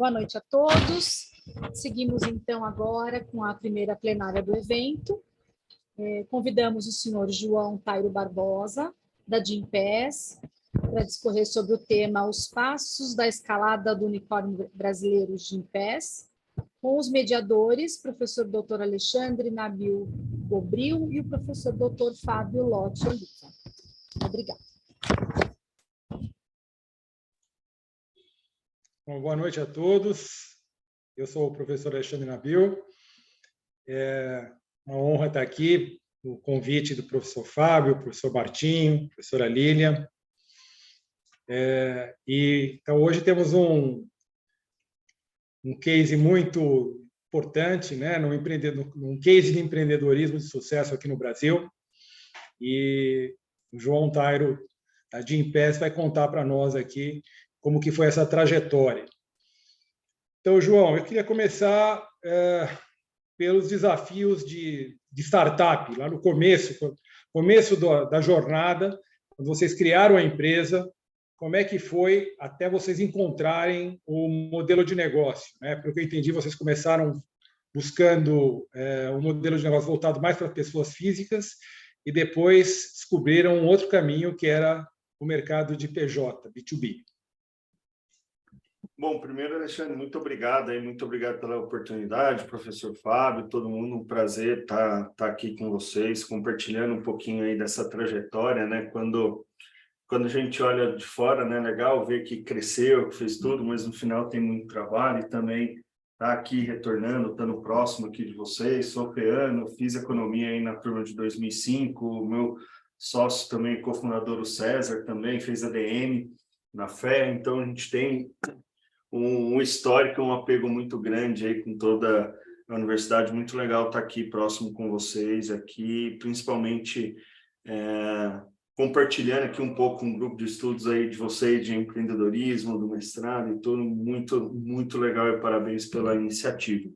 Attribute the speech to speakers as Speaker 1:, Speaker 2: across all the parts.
Speaker 1: Boa noite a todos. Seguimos, então, agora com a primeira plenária do evento. Convidamos o senhor João Tairo Barbosa, da Gympass, para discorrer sobre o tema Os Passos da Escalada do Unicórnio Brasileiro Gympass, com os mediadores, professor Dr. Alexandre Nabil Gobril e o professor Dr. Fábio Lotti Oliva. Obrigada.
Speaker 2: Bom, boa noite a todos. Eu sou o professor Alexandre Nabil. É uma honra estar aqui, o convite do professor Fábio, professor Bartinho, professora Lília. Então, hoje temos um case muito importante, né, num case de empreendedorismo de sucesso aqui no Brasil. E o João Tairo, da Gympass, vai contar para nós aqui como que foi essa trajetória. Então, João, eu queria começar pelos desafios de startup, lá no começo da jornada, quando vocês criaram a empresa, como é que foi até vocês encontrarem o modelo de negócio, né? Pelo que eu entendi, vocês começaram buscando um modelo de negócio voltado mais para pessoas físicas e depois descobriram um outro caminho, que era o mercado de PJ, B2B.
Speaker 3: Bom, primeiro, Alexandre, muito obrigado pela oportunidade, professor Fábio, todo mundo, um prazer estar aqui com vocês, compartilhando um pouquinho aí dessa trajetória, né? Quando a gente olha de fora, né, legal ver que cresceu, que fez tudo, mas no final tem muito trabalho e também tá aqui retornando, estando próximo aqui de vocês. Sou feano, fiz economia aí na turma de 2005, o meu sócio também, cofundador, o César, também fez ADM na FE, então a gente tem um histórico, um apego muito grande aí com toda a universidade. Muito legal estar aqui próximo com vocês, aqui, principalmente compartilhando aqui um pouco um grupo de estudos aí de vocês, de empreendedorismo, do mestrado e tudo. Muito, muito legal e parabéns pela iniciativa.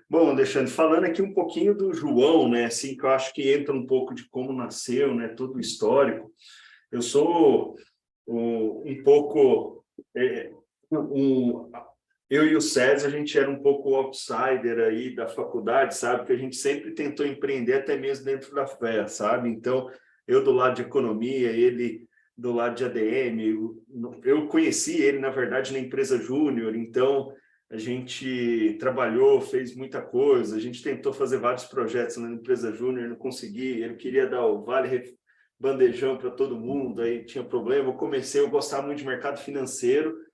Speaker 3: Bom, Alexandre, falando aqui um pouquinho do João, né, assim, que eu acho que entra um pouco de como nasceu, né, todo o histórico. Eu sou um pouco... eu e o César, a gente era um pouco outsider aí da faculdade, sabe? Que a gente sempre tentou empreender até mesmo dentro da FE, sabe? Então, eu do lado de economia, ele do lado de ADM. Eu conheci ele, na verdade, na empresa Júnior, então a gente trabalhou, fez muita coisa, a gente tentou fazer vários projetos na empresa Júnior, não consegui, ele queria dar o vale bandejão para todo mundo, aí tinha problema. Eu gostava muito de mercado financeiro.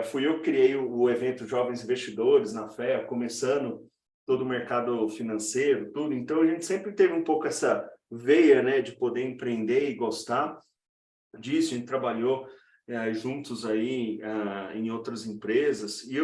Speaker 3: Fui eu que criei o evento Jovens Investidores na FE, começando todo o mercado financeiro, tudo. Então, a gente sempre teve um pouco essa veia, né, de poder empreender e gostar disso. A gente trabalhou juntos aí em outras empresas. E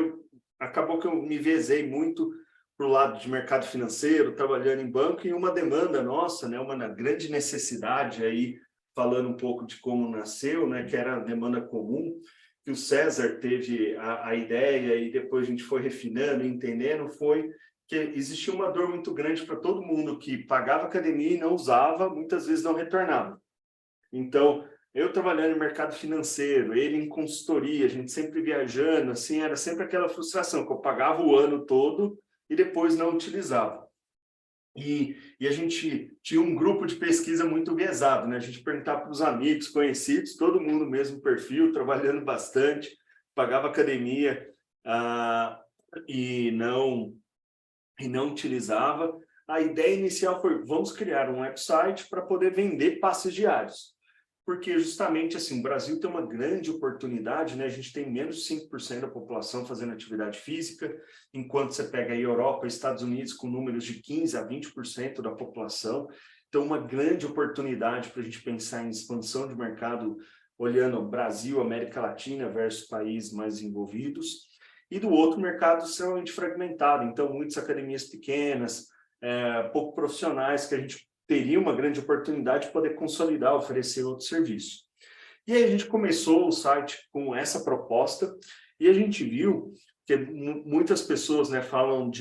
Speaker 3: acabou que eu me vezei muito para o lado de mercado financeiro, trabalhando em banco, e uma demanda nossa, né, uma grande necessidade aí, falando um pouco de como nasceu, né, que era a demanda comum, que o César teve a ideia e depois a gente foi refinando e entendendo, foi que existia uma dor muito grande para todo mundo que pagava academia e não usava, muitas vezes não retornava. Então, eu trabalhando no mercado financeiro, ele em consultoria, a gente sempre viajando, assim, era sempre aquela frustração, que eu pagava o ano todo e depois não utilizava. E a gente tinha um grupo de pesquisa muito viesado, né? A gente perguntava para os amigos, conhecidos, todo mundo mesmo perfil, trabalhando bastante, pagava academia e não utilizava. A ideia inicial foi, vamos criar um website para poder vender passes diários. Porque justamente assim, o Brasil tem uma grande oportunidade, né? A gente tem menos de 5% da população fazendo atividade física, enquanto você pega a Europa e Estados Unidos com números de 15% a 20% da população. Então, uma grande oportunidade para a gente pensar em expansão de mercado, olhando o Brasil, América Latina versus países mais envolvidos. E do outro, mercado extremamente fragmentado. Então, muitas academias pequenas, pouco profissionais, que a gente teria uma grande oportunidade de poder consolidar, oferecer outro serviço. E aí a gente começou o site com essa proposta e a gente viu que muitas pessoas, né, falam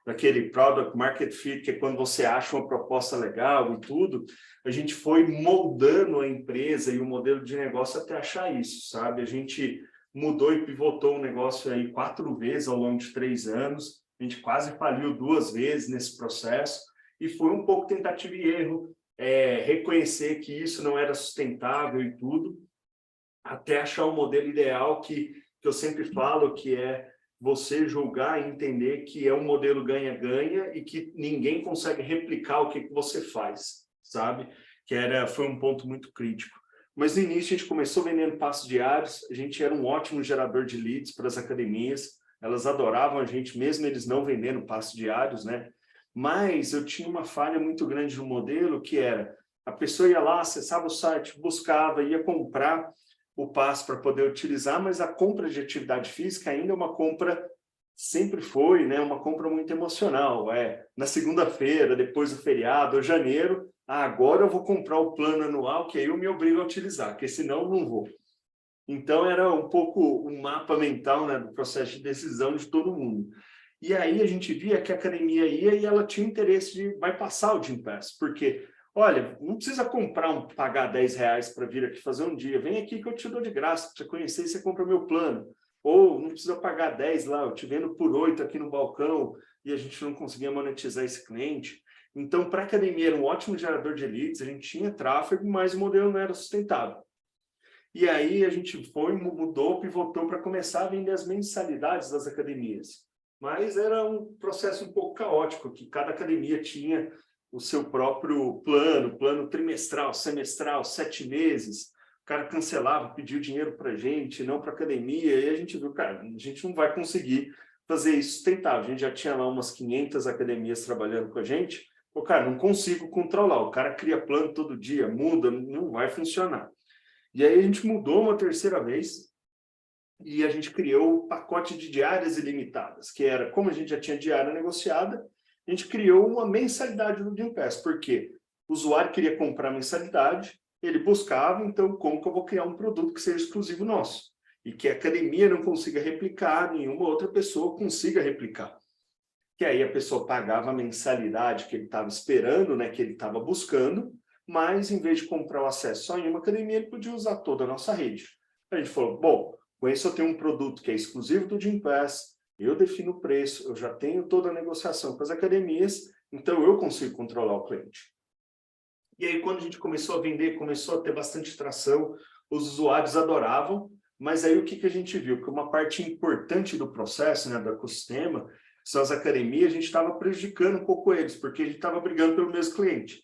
Speaker 3: daquele product market fit, que é quando você acha uma proposta legal e tudo. A gente foi moldando a empresa e o modelo de negócio até achar isso, sabe? A gente mudou e pivotou o negócio aí 4 vezes ao longo de 3 anos. A gente quase faliu 2 vezes nesse processo. E foi um pouco tentativa e erro, reconhecer que isso não era sustentável e tudo, até achar um modelo ideal que eu sempre falo, que é você julgar e entender que é um modelo ganha-ganha e que ninguém consegue replicar o que você faz, sabe? Foi um ponto muito crítico. Mas no início a gente começou vendendo passos diários, a gente era um ótimo gerador de leads para as academias, elas adoravam a gente, mesmo eles não vendendo passos diários, né? Mas eu tinha uma falha muito grande no modelo, que era, a pessoa ia lá, acessava o site, buscava, ia comprar o passe para poder utilizar, mas a compra de atividade física ainda é uma compra, sempre foi, né, uma compra muito emocional. Na segunda-feira, depois do feriado, ou janeiro, agora eu vou comprar o plano anual, que aí eu me obrigo a utilizar, porque senão eu não vou. Então era um pouco um mapa mental, né, do processo de decisão de todo mundo. E aí a gente via que a academia ia e ela tinha interesse de bypassar o Gympass, porque olha, não precisa pagar R$10 para vir aqui fazer um dia. Vem aqui que eu te dou de graça, para você conhecer e você compra meu plano. Ou não precisa pagar 10 lá, eu te vendo por 8 aqui no balcão e a gente não conseguia monetizar esse cliente. Então, para a academia era um ótimo gerador de leads, a gente tinha tráfego, mas o modelo não era sustentável. E aí a gente mudou, pivotou para começar a vender as mensalidades das academias. Mas era um processo um pouco caótico, que cada academia tinha o seu próprio plano trimestral, semestral, 7 meses. O cara cancelava, pediu dinheiro para a gente, não para a academia, e a gente viu, cara, a gente não vai conseguir fazer isso sustentável. A gente já tinha lá umas 500 academias trabalhando com a gente. O cara, não consigo controlar, o cara cria plano todo dia, muda, não vai funcionar. E aí a gente mudou uma terceira vez, e a gente criou o pacote de diárias ilimitadas, que era, como a gente já tinha diária negociada, a gente criou uma mensalidade do Gympass, porque o usuário queria comprar mensalidade, ele buscava, então, como que eu vou criar um produto que seja exclusivo nosso? E que a academia não consiga replicar, nenhuma outra pessoa consiga replicar. Que aí a pessoa pagava a mensalidade que ele estava esperando, né, que ele estava buscando, mas em vez de comprar o acesso só em uma academia, ele podia usar toda a nossa rede. A gente falou, bom, com isso eu tenho um produto que é exclusivo do Gympass, eu defino o preço, eu já tenho toda a negociação com as academias, então eu consigo controlar o cliente. E aí, quando a gente começou a vender, começou a ter bastante tração, os usuários adoravam, mas aí o que a gente viu? Que uma parte importante do processo, né, do ecossistema, são as academias, a gente estava prejudicando um pouco eles, porque a gente estava brigando pelo mesmo cliente.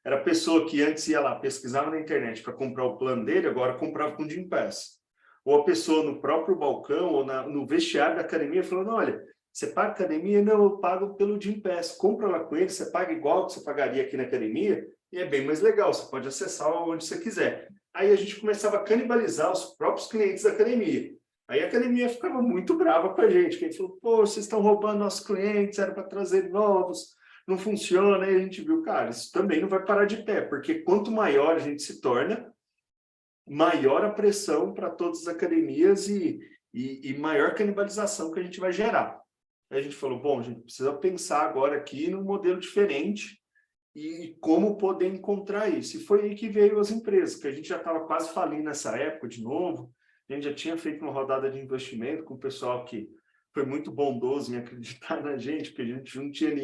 Speaker 3: Era a pessoa que antes ia lá, pesquisava na internet para comprar o plano dele, agora comprava com o Gympass. Ou a pessoa no próprio balcão ou no vestiário da academia falando, olha, você paga academia? Não, eu pago pelo Gympass. Compra lá com ele, você paga igual que você pagaria aqui na academia e é bem mais legal, você pode acessar onde você quiser. Aí a gente começava a canibalizar os próprios clientes da academia. Aí a academia ficava muito brava com a gente, que a gente falou, pô, vocês estão roubando nossos clientes, era para trazer novos, não funciona. Aí a gente viu, cara, isso também não vai parar de pé, porque quanto maior a gente se torna, maior a pressão para todas as academias e maior canibalização que a gente vai gerar. Aí a gente falou, bom, a gente precisa pensar agora aqui num modelo diferente e como poder encontrar isso. E foi aí que veio as empresas, que a gente já estava quase falindo nessa época de novo, a gente já tinha feito uma rodada de investimento com o pessoal que foi muito bondoso em acreditar na gente, porque a gente não tinha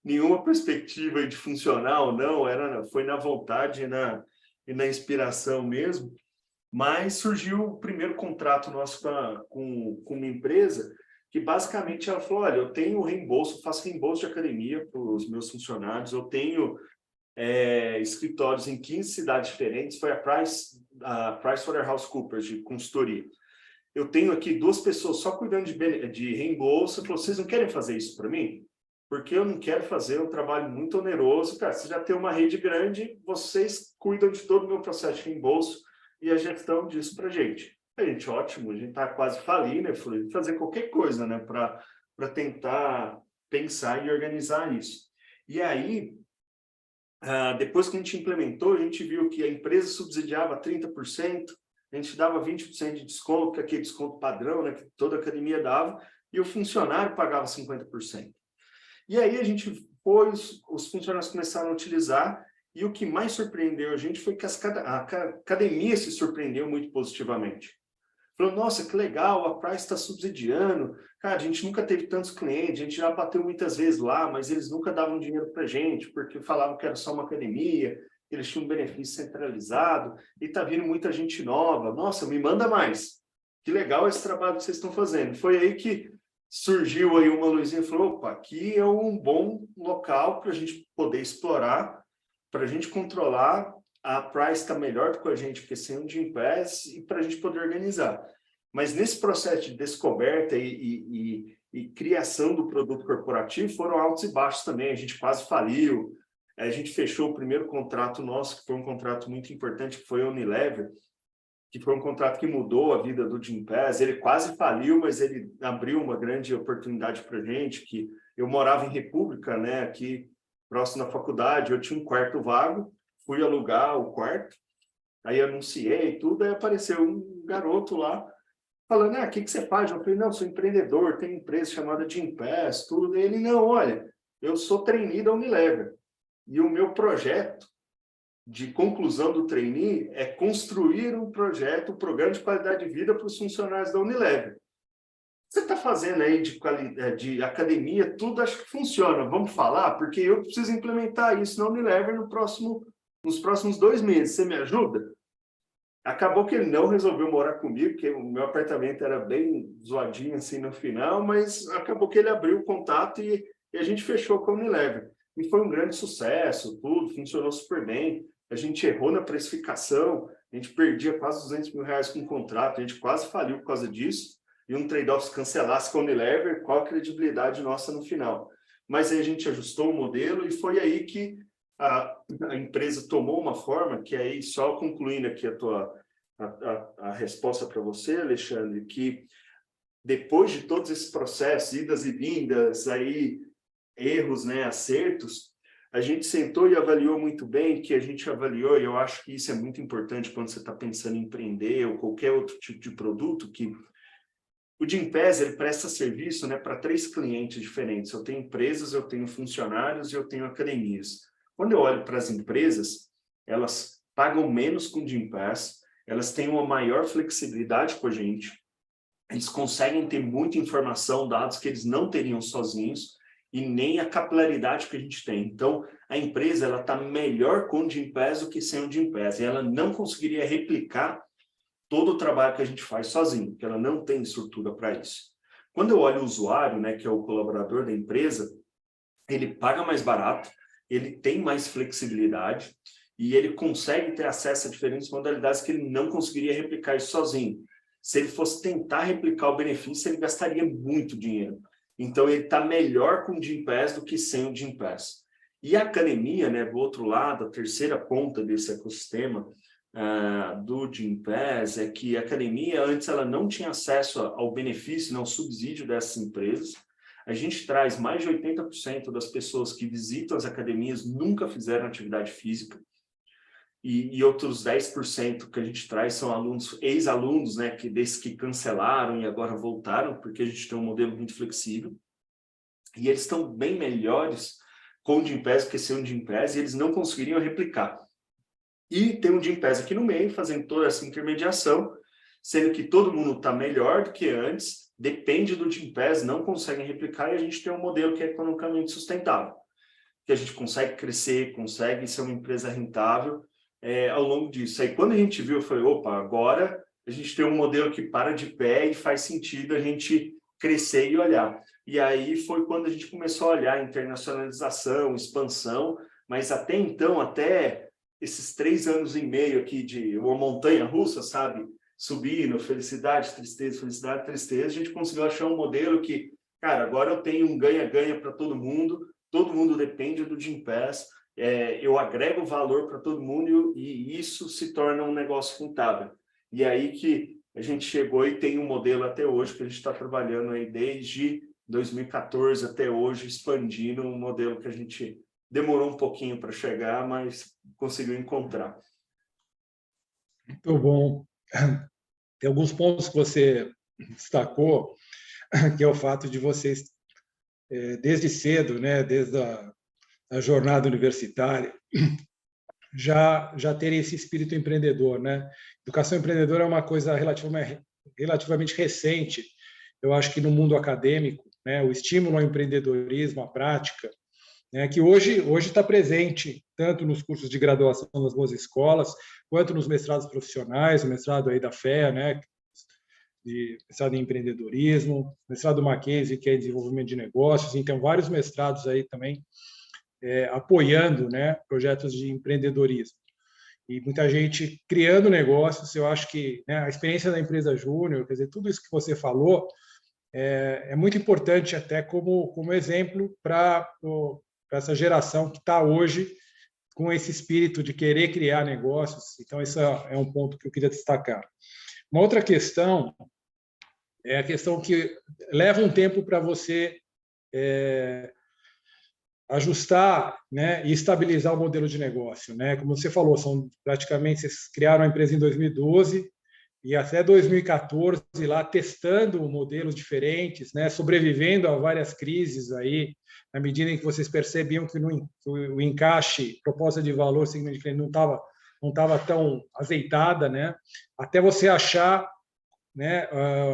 Speaker 3: nenhuma perspectiva de funcionar ou não, foi na vontade e na inspiração mesmo. Mas surgiu o primeiro contrato nosso com uma empresa que basicamente ela falou, olha, eu tenho reembolso, faço reembolso de academia para os meus funcionários, eu tenho escritórios em 15 cidades diferentes, foi a PricewaterhouseCoopers de consultoria. Eu tenho aqui 2 pessoas só cuidando de reembolso, falou, vocês não querem fazer isso para mim? Porque eu não quero fazer um trabalho muito oneroso. Cara, você já tem uma rede grande, vocês cuidam de todo o meu processo de reembolso e a gestão disso para a gente. A gente, ótimo, a gente está quase falindo, né? Fazer qualquer coisa, né? Para tentar pensar e organizar isso. E aí, depois que a gente implementou, a gente viu que a empresa subsidiava 30%, a gente dava 20% de desconto, que é aquele desconto padrão, né? Que toda academia dava, e o funcionário pagava 50%. E aí a gente os funcionários começaram a utilizar, e o que mais surpreendeu a gente foi que a academia se surpreendeu muito positivamente. falou, nossa, que legal, a Price está subsidiando. Cara, a gente nunca teve tantos clientes, a gente já bateu muitas vezes lá, mas eles nunca davam dinheiro para a gente, porque falavam que era só uma academia, eles tinham um benefício centralizado, e está vindo muita gente nova. Nossa, me manda mais. Que legal esse trabalho que vocês estão fazendo. Foi aí que surgiu aí uma luzinha e falou, opa, aqui é um bom local para a gente poder explorar, para a gente controlar. A Price está melhor do que a gente, porque sem o Gympass, e para a gente poder organizar. Mas nesse processo de descoberta e criação do produto corporativo, foram altos e baixos também. A gente quase faliu. A gente fechou o primeiro contrato nosso, que foi um contrato muito importante, que foi a Unilever, que foi um contrato que mudou a vida do Gympass. Ele quase faliu, mas ele abriu uma grande oportunidade para a gente, que eu morava em República, né, aqui próximo da faculdade, eu tinha um quarto vago, fui alugar o quarto, aí anunciei tudo, aí apareceu um garoto lá, falando, o que você faz? Eu falei, não, sou empreendedor, tenho empresa chamada Gympass, tudo. E ele, não, olha, eu sou trainee da Unilever, e o meu projeto de conclusão do trainee é construir um projeto, um programa de qualidade de vida para os funcionários da Unilever. Você está fazendo aí de academia, tudo acho que funciona. Vamos falar? Porque eu preciso implementar isso na Unilever nos próximos 2 meses. Você me ajuda? Acabou que ele não resolveu morar comigo, porque o meu apartamento era bem zoadinho assim no final, mas acabou que ele abriu o contato e a gente fechou com a Unilever. E foi um grande sucesso, tudo funcionou super bem. A gente errou na precificação, a gente perdia quase R$200 mil com o contrato, a gente quase faliu por causa disso. E um trade-off se cancelasse com a Unilever, qual a credibilidade nossa no final? Mas aí a gente ajustou o modelo e foi aí que a empresa tomou uma forma, que aí, só concluindo aqui a resposta para você, Alexandre, que depois de todos esses processos, idas e vindas, aí, erros, né, acertos, a gente sentou e avaliou muito bem, que a gente avaliou, e eu acho que isso é muito importante quando você está pensando em empreender ou qualquer outro tipo de produto, que o Gympass, ele presta serviço, né, para 3 clientes diferentes. Eu tenho empresas, eu tenho funcionários e eu tenho academias. Quando eu olho para as empresas, elas pagam menos com o Gympass, elas têm uma maior flexibilidade com a gente, eles conseguem ter muita informação, dados que eles não teriam sozinhos, e nem a capilaridade que a gente tem. Então, a empresa está melhor com o Gympass do que sem o Gympass, e ela não conseguiria replicar todo o trabalho que a gente faz sozinho, porque ela não tem estrutura para isso. Quando eu olho o usuário, né, que é o colaborador da empresa, ele paga mais barato, ele tem mais flexibilidade e ele consegue ter acesso a diferentes modalidades que ele não conseguiria replicar isso sozinho. Se ele fosse tentar replicar o benefício, ele gastaria muito dinheiro. Então, ele está melhor com o Gympass do que sem o Gympass. E a academia, né, do outro lado, a terceira ponta desse ecossistema do Gympass, é que a academia, antes, ela não tinha acesso ao benefício, ao subsídio dessas empresas. A gente traz mais de 80% das pessoas que visitam as academias nunca fizeram atividade física. E outros 10% que a gente traz são alunos, ex-alunos, né, desses que cancelaram e agora voltaram, porque a gente tem um modelo muito flexível. E eles estão bem melhores com o Gympass do que sem o Gympass, e eles não conseguiriam replicar. E tem um Gympass aqui no meio, fazendo toda essa intermediação, sendo que todo mundo está melhor do que antes, depende do Gympass, não conseguem replicar, e a gente tem um modelo que é economicamente sustentável, que a gente consegue crescer, consegue ser uma empresa rentável ao longo disso. Aí quando a gente viu, eu falei, opa, agora a gente tem um modelo que para de pé e faz sentido a gente crescer e olhar. E aí foi quando a gente começou a olhar internacionalização, expansão, mas até então, até esses 3 anos e meio aqui de uma montanha russa, sabe? Subindo, felicidade, tristeza, a gente conseguiu achar um modelo que, cara, agora eu tenho um ganha-ganha para todo mundo depende do Gympass, eu agrego valor para todo mundo e isso se torna um negócio rentável. E aí que a gente chegou e tem um modelo até hoje, que a gente está trabalhando aí desde 2014 até hoje, expandindo um modelo que a gente demorou um pouquinho para chegar, mas conseguiu encontrar.
Speaker 2: Muito bom. Tem alguns pontos que você destacou, que é o fato de vocês, desde cedo, né, desde a jornada universitária, já terem esse espírito empreendedor, né? Educação empreendedora é uma coisa relativamente recente, eu acho que no mundo acadêmico, né, o estímulo ao empreendedorismo, à prática, né, que hoje está presente tanto nos cursos de graduação nas boas escolas, quanto nos mestrados profissionais, o mestrado aí da FEA, né, de mestrado em empreendedorismo, mestrado Mackenzie, que é desenvolvimento de negócios, então vários mestrados aí também apoiando, né, projetos de empreendedorismo. E muita gente criando negócios. Eu acho que, né, a experiência da empresa Júnior, quer dizer, tudo isso que você falou é muito importante até como exemplo para essa geração que está hoje com esse espírito de querer criar negócios. Então, esse é um ponto que eu queria destacar. Uma outra questão é a questão que leva um tempo para você ajustar, né, e estabilizar o modelo de negócio, né? Como você falou, vocês criaram a empresa em 2012 e até 2014 lá testando modelos diferentes, né, sobrevivendo a várias crises aí, na medida em que vocês percebiam que o encaixe, proposta de valor, segmento de cliente não estava tão azeitada, né? Até você achar, né,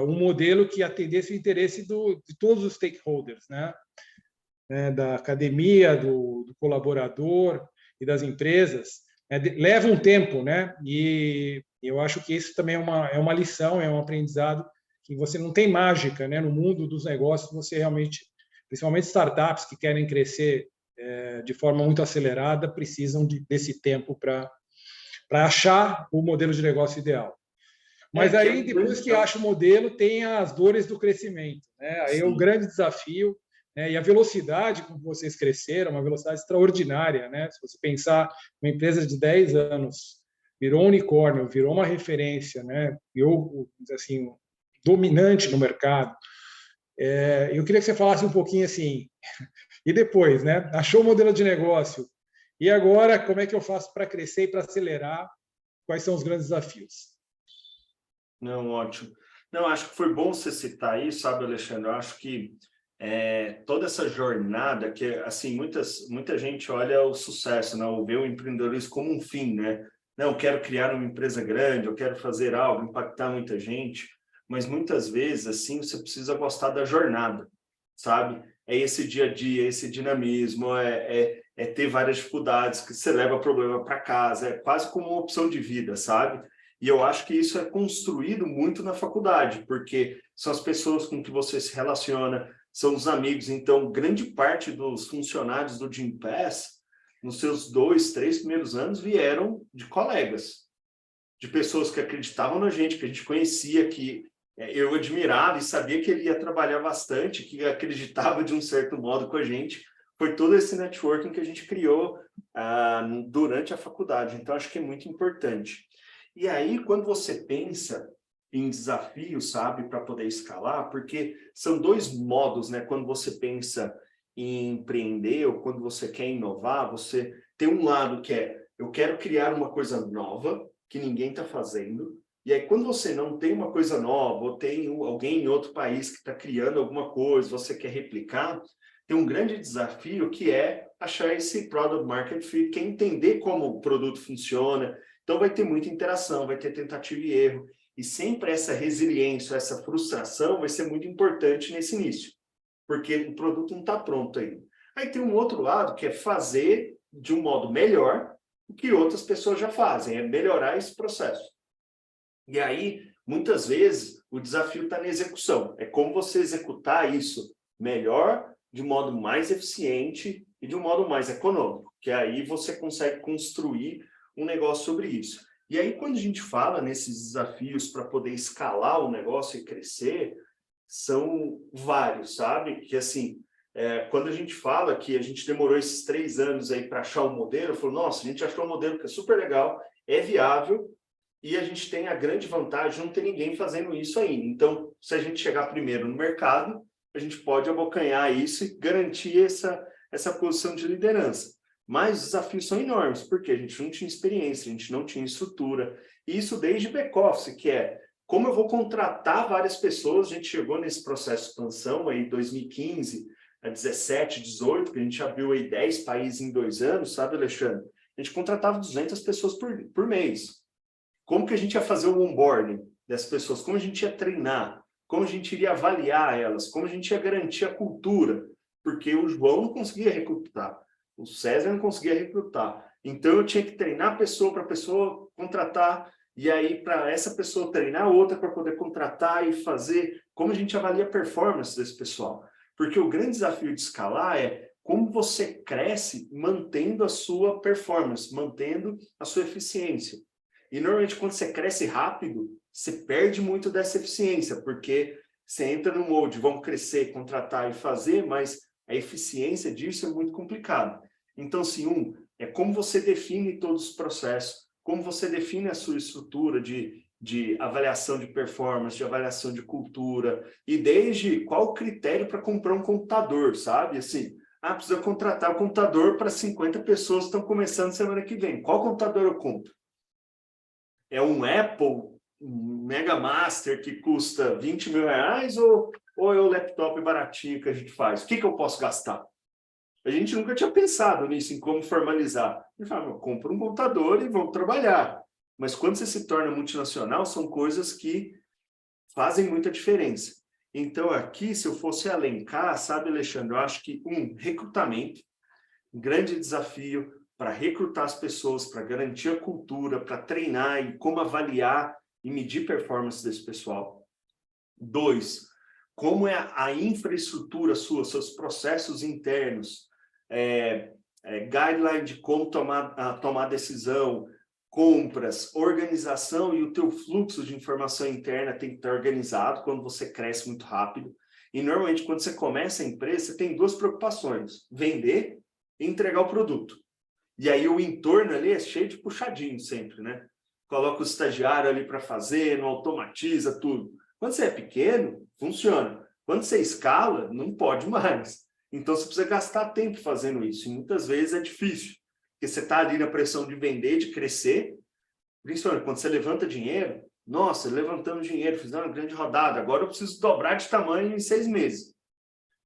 Speaker 2: um modelo que atendesse o interesse de todos os stakeholders, né? Da academia, do colaborador e das empresas, leva um tempo, né? E eu acho que isso também é uma lição, é um aprendizado que você não tem mágica, né? No mundo dos negócios, você realmente, principalmente startups que querem crescer de forma muito acelerada, precisam desse tempo para achar o modelo de negócio ideal. Mas aí, depois que acha o modelo, tem as dores do crescimento, né? Aí é o grande desafio. E a velocidade com que vocês cresceram, uma velocidade extraordinária, né? Se você pensar, uma empresa de 10 anos virou um unicórnio, virou uma referência, né? Virou, assim, dominante no mercado. Eu queria que você falasse um pouquinho assim, e depois, né? Achou o modelo de negócio, e agora como é que eu faço para crescer e para acelerar? Quais são os grandes desafios?
Speaker 3: Não, ótimo. Não, acho que foi bom você citar isso, sabe, Alexandre? Eu acho que toda essa jornada que, assim, muita gente olha o sucesso, né? Ou vê o empreendedorismo como um fim, né? Não, eu quero criar uma empresa grande, eu quero fazer algo, impactar muita gente, mas muitas vezes, assim, você precisa gostar da jornada, sabe? É esse dia a dia, esse dinamismo, ter várias dificuldades, que você leva problema para casa, é quase como uma opção de vida, sabe? E eu acho que isso é construído muito na faculdade, porque são as pessoas com que você se relaciona, são os amigos. Então, grande parte dos funcionários do Gympass, nos seus 2, 3 primeiros anos, vieram de colegas, de pessoas que acreditavam na gente, que a gente conhecia, que eu admirava e sabia que ele ia trabalhar bastante, que acreditava de um certo modo com a gente. Foi todo esse networking que a gente criou durante a faculdade. Então, acho que é muito importante. E aí, quando você pensa em desafios, sabe, para poder escalar, porque são dois modos, né? Quando você pensa em empreender ou quando você quer inovar, você tem um lado que eu quero criar uma coisa nova que ninguém está fazendo. E aí, quando você não tem uma coisa nova ou tem alguém em outro país que está criando alguma coisa, você quer replicar, tem um grande desafio que é achar esse product market fit, que é entender como o produto funciona. Então, vai ter muita interação, vai ter tentativa e erro. E sempre essa resiliência, essa frustração vai ser muito importante nesse início, porque o produto não está pronto ainda. Aí tem um outro lado, que é fazer de um modo melhor o que outras pessoas já fazem, é melhorar esse processo. E aí, muitas vezes, o desafio está na execução. É como você executar isso melhor, de um modo mais eficiente e de um modo mais econômico, que aí você consegue construir um negócio sobre isso. E aí, quando a gente fala nesses desafios para poder escalar o negócio e crescer, são vários, sabe? Que assim, quando a gente fala que a gente demorou esses 3 anos aí para achar um modelo, eu falo, nossa, a gente achou um modelo que é super legal, é viável, e a gente tem a grande vantagem de não ter ninguém fazendo isso ainda. Então, se a gente chegar primeiro no mercado, a gente pode abocanhar isso e garantir essa posição de liderança. Mas os desafios são enormes, porque a gente não tinha experiência, a gente não tinha estrutura. E isso desde back-office, que é como eu vou contratar várias pessoas. A gente chegou nesse processo de expansão aí 2015, a 17, 18, que a gente abriu aí 10 países em 2 anos, sabe, Alexandre? A gente contratava 200 pessoas por mês. Como que a gente ia fazer o onboarding? dessas pessoas, como a gente ia treinar, como a gente iria avaliar elas, como a gente ia garantir a cultura, porque o João não conseguia recrutar, o César não conseguia recrutar. Então, eu tinha que treinar a pessoa para a pessoa contratar, e aí, para essa pessoa treinar outra para poder contratar e fazer, como a gente avalia a performance desse pessoal. Porque o grande desafio de escalar é como você cresce mantendo a sua performance, mantendo a sua eficiência. E, normalmente, quando você cresce rápido, você perde muito dessa eficiência, porque você entra no mode, vamos crescer, contratar e fazer, mas a eficiência disso é muito complicado. Então, assim, é como você define todos os processos, como você define a sua estrutura de avaliação de performance, de avaliação de cultura, e desde qual o critério para comprar um computador, sabe? Assim, precisa contratar um computador para 50 pessoas que estão começando semana que vem. Qual computador eu compro? É um Apple, um Mega Master que custa 20 mil reais ou é o laptop baratinho que a gente faz? O que eu posso gastar? A gente nunca tinha pensado nisso, em como formalizar. Ele fala, compra um computador e vamos trabalhar. Mas quando você se torna multinacional, são coisas que fazem muita diferença. Então, aqui, se eu fosse elencar, sabe, Alexandre, eu acho que, recrutamento, um grande desafio para recrutar as pessoas, para garantir a cultura, para treinar e como avaliar e medir performance desse pessoal. 2, como é a infraestrutura sua, seus processos internos, guideline de como tomar decisão, compras, organização, e o teu fluxo de informação interna tem que estar organizado quando você cresce muito rápido. E normalmente quando você começa a empresa, você tem 2 preocupações: vender e entregar o produto. E aí o entorno ali é cheio de puxadinho sempre, né? Coloca o estagiário ali para fazer, não automatiza tudo. Quando você é pequeno, funciona. Quando você escala, não pode mais. Então, você precisa gastar tempo fazendo isso. E muitas vezes é difícil. Porque você está ali na pressão de vender, de crescer. Principalmente quando você levanta dinheiro. Nossa, levantamos dinheiro, fizemos uma grande rodada. Agora eu preciso dobrar de tamanho em 6 meses.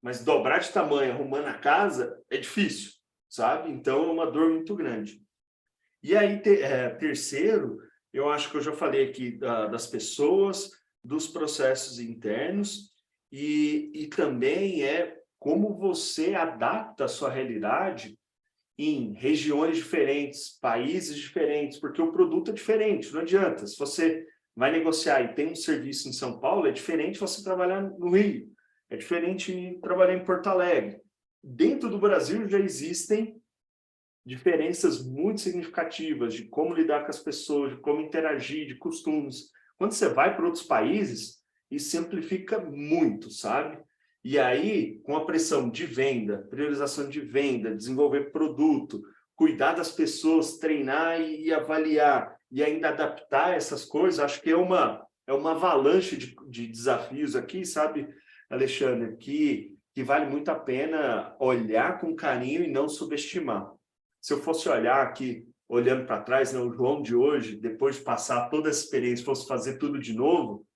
Speaker 3: Mas dobrar de tamanho arrumando a casa é difícil, sabe? Então, é uma dor muito grande. E aí, terceiro, eu acho que eu já falei aqui das pessoas, dos processos internos, e também como você adapta a sua realidade em regiões diferentes, países diferentes, porque o produto é diferente, não adianta. Se você vai negociar e tem um serviço em São Paulo, é diferente você trabalhar no Rio, é diferente trabalhar em Porto Alegre. Dentro do Brasil já existem diferenças muito significativas de como lidar com as pessoas, de como interagir, de costumes. Quando você vai para outros países, isso simplifica muito, sabe? E aí, com a pressão de venda, priorização de venda, desenvolver produto, cuidar das pessoas, treinar e avaliar, e ainda adaptar essas coisas, acho que é uma avalanche de desafios aqui, sabe, Alexandre, que vale muito a pena olhar com carinho e não subestimar. Se eu fosse olhar aqui, olhando para trás, né, o João de hoje, depois de passar toda essa experiência, fosse fazer tudo de novo,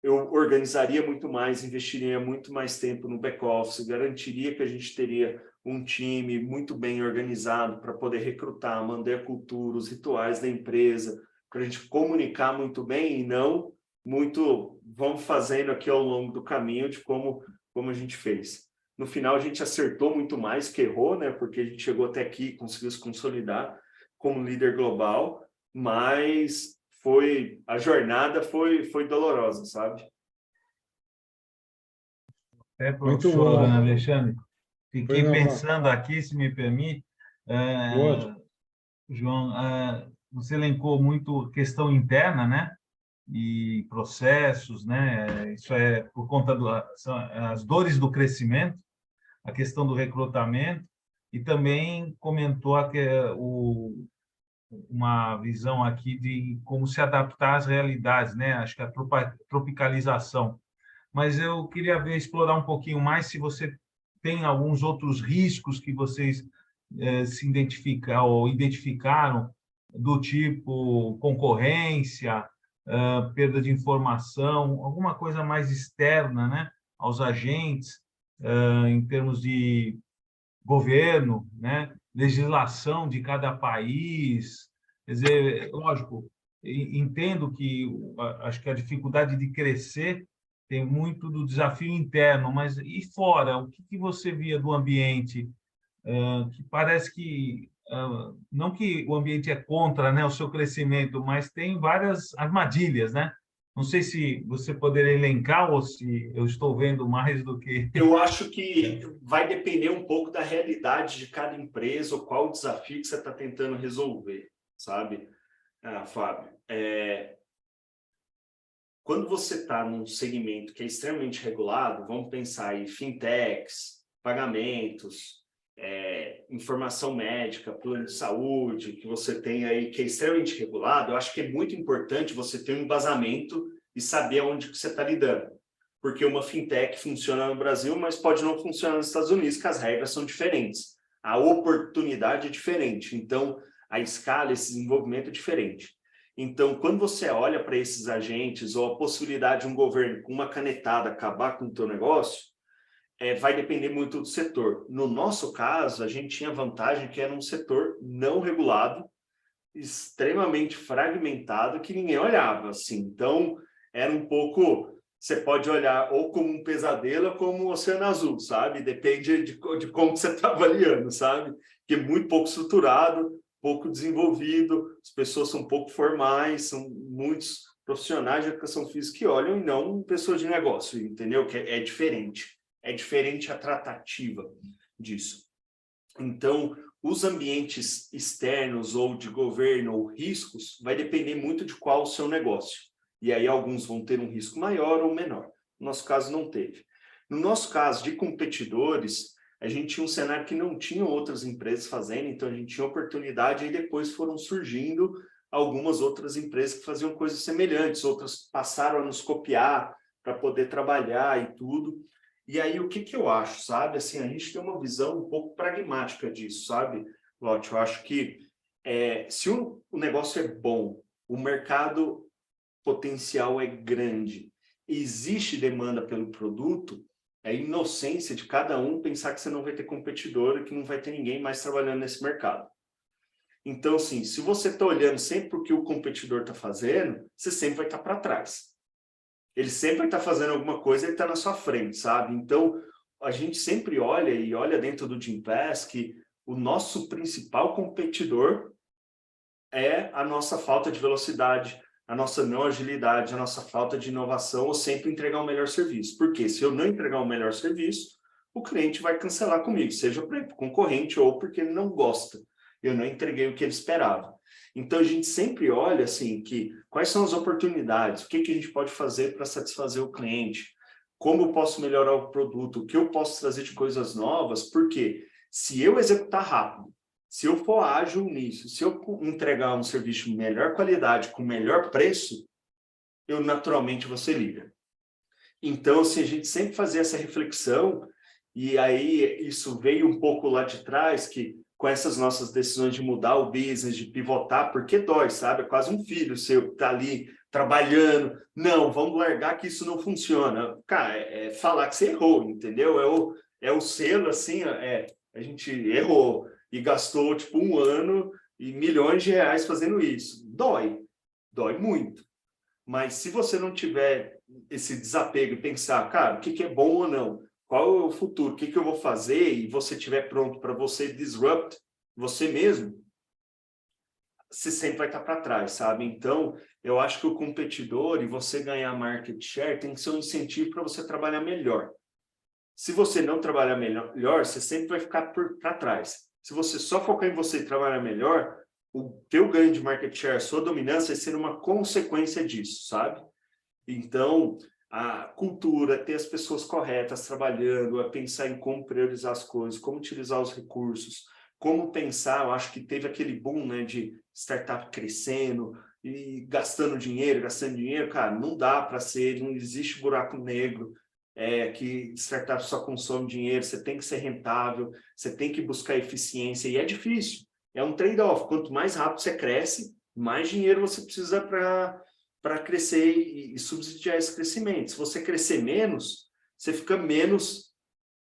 Speaker 3: eu organizaria muito mais, investiria muito mais tempo no back-office, garantiria que a gente teria um time muito bem organizado para poder recrutar, manter a cultura, os rituais da empresa, para a gente comunicar muito bem e não muito vamos fazendo aqui ao longo do caminho de como a gente fez. No final, a gente acertou muito mais que errou, né? Porque a gente chegou até aqui, conseguiu se consolidar como líder global, mas a jornada foi dolorosa, sabe?
Speaker 2: Muito
Speaker 4: Professor
Speaker 2: bom.
Speaker 4: Alexandre, fiquei
Speaker 2: Foi
Speaker 4: pensando aqui, se me permite,
Speaker 2: Lógico.
Speaker 4: João, você elencou muito questão interna, né? E processos, né? Isso é por conta são as dores do crescimento, a questão do recrutamento, e também comentou uma visão aqui de como se adaptar às realidades, né? Acho que a tropicalização. Mas eu queria explorar um pouquinho mais se você tem alguns outros riscos que vocês se identificaram, do tipo concorrência, perda de informação, alguma coisa mais externa, né, aos agentes, em termos de governo, né, legislação de cada país. Quer dizer, lógico, entendo que acho que a dificuldade de crescer tem muito do desafio interno, mas e fora? O que você via do ambiente? Que parece que, não que o ambiente é contra, né, o seu crescimento, mas tem várias armadilhas, né? Não sei se você poderia elencar ou se eu estou vendo mais do que...
Speaker 3: Eu acho que vai depender um pouco da realidade de cada empresa ou qual o desafio que você está tentando resolver, sabe, Fábio? Quando você está num segmento que é extremamente regulado, vamos pensar em fintechs, pagamentos, informação médica, plano de saúde, que você tem aí, que é extremamente regulado, eu acho que é muito importante você ter um embasamento e saber aonde que você está lidando. Porque uma fintech funciona no Brasil, mas pode não funcionar nos Estados Unidos, que as regras são diferentes. A oportunidade é diferente, então a escala, esse desenvolvimento é diferente. Então, quando você olha para esses agentes ou a possibilidade de um governo com uma canetada acabar com o teu negócio, vai depender muito do setor. No nosso caso, a gente tinha vantagem que era um setor não regulado, extremamente fragmentado, que ninguém olhava, assim. Então, era um pouco... Você pode olhar ou como um pesadelo ou como um oceano azul, sabe? Depende de como você está avaliando, sabe? Que é muito pouco estruturado, pouco desenvolvido, as pessoas são pouco formais, são muitos profissionais de educação física que olham e não pessoas de negócio, entendeu? Que é diferente a tratativa disso. Então, os ambientes externos ou de governo ou riscos vai depender muito de qual o seu negócio. E aí alguns vão ter um risco maior ou menor. No nosso caso, não teve. No nosso caso, de competidores, a gente tinha um cenário que não tinha outras empresas fazendo, então a gente tinha oportunidade e depois foram surgindo algumas outras empresas que faziam coisas semelhantes, outras passaram a nos copiar para poder trabalhar e tudo. E aí, o que eu acho, sabe? Assim, a gente tem uma visão um pouco pragmática disso, sabe, Lotte? Eu acho que se o negócio é bom, o mercado potencial é grande, existe demanda pelo produto, é inocência de cada um pensar que você não vai ter competidor e que não vai ter ninguém mais trabalhando nesse mercado. Então, assim, se você está olhando sempre o que o competidor está fazendo, você sempre vai estar para trás. Ele sempre vai estar fazendo alguma coisa, ele está na sua frente, sabe? Então, a gente sempre olha dentro do Gympass que o nosso principal competidor é a nossa falta de velocidade, a nossa não agilidade, a nossa falta de inovação ou sempre entregar o melhor serviço. Porque se eu não entregar o melhor serviço, o cliente vai cancelar comigo, seja para o concorrente ou porque ele não gosta. Eu não entreguei o que ele esperava. Então, a gente sempre olha assim, que quais são as oportunidades, o que a gente pode fazer para satisfazer o cliente, como eu posso melhorar o produto, o que eu posso trazer de coisas novas, porque se eu executar rápido, se eu for ágil nisso, se eu entregar um serviço de melhor qualidade, com melhor preço, eu naturalmente vou ser líder. Então, assim, a gente sempre fazia essa reflexão, e aí isso veio um pouco lá de trás, que com essas nossas decisões de mudar o business, de pivotar, porque dói, sabe? É quase um filho seu que está ali trabalhando. Não, vamos largar que isso não funciona. Cara, é falar que você errou, entendeu? É o selo, assim, a gente errou. E gastou, tipo, 1 ano e milhões de reais fazendo isso. Dói muito. Mas se você não tiver esse desapego e pensar, cara, o que é bom ou não? Qual é o futuro? O que eu vou fazer? E você estiver pronto para você disrupt você mesmo, você sempre vai estar para trás, sabe? Então, eu acho que o competidor e você ganhar market share tem que ser um incentivo para você trabalhar melhor. Se você não trabalhar melhor, você sempre vai ficar para trás. Se você só focar em você e trabalhar melhor, o teu ganho de market share, a sua dominância vai ser uma consequência disso, sabe? Então, a cultura, ter as pessoas corretas trabalhando, a pensar em como priorizar as coisas, como utilizar os recursos, como pensar, eu acho que teve aquele boom, né, de startup crescendo e gastando dinheiro, cara, não dá para ser, não existe buraco negro, que startup só consome dinheiro, você tem que ser rentável, você tem que buscar eficiência, e é difícil, é um trade-off, quanto mais rápido você cresce, mais dinheiro você precisa para crescer e subsidiar esse crescimento. Se você crescer menos, você fica menos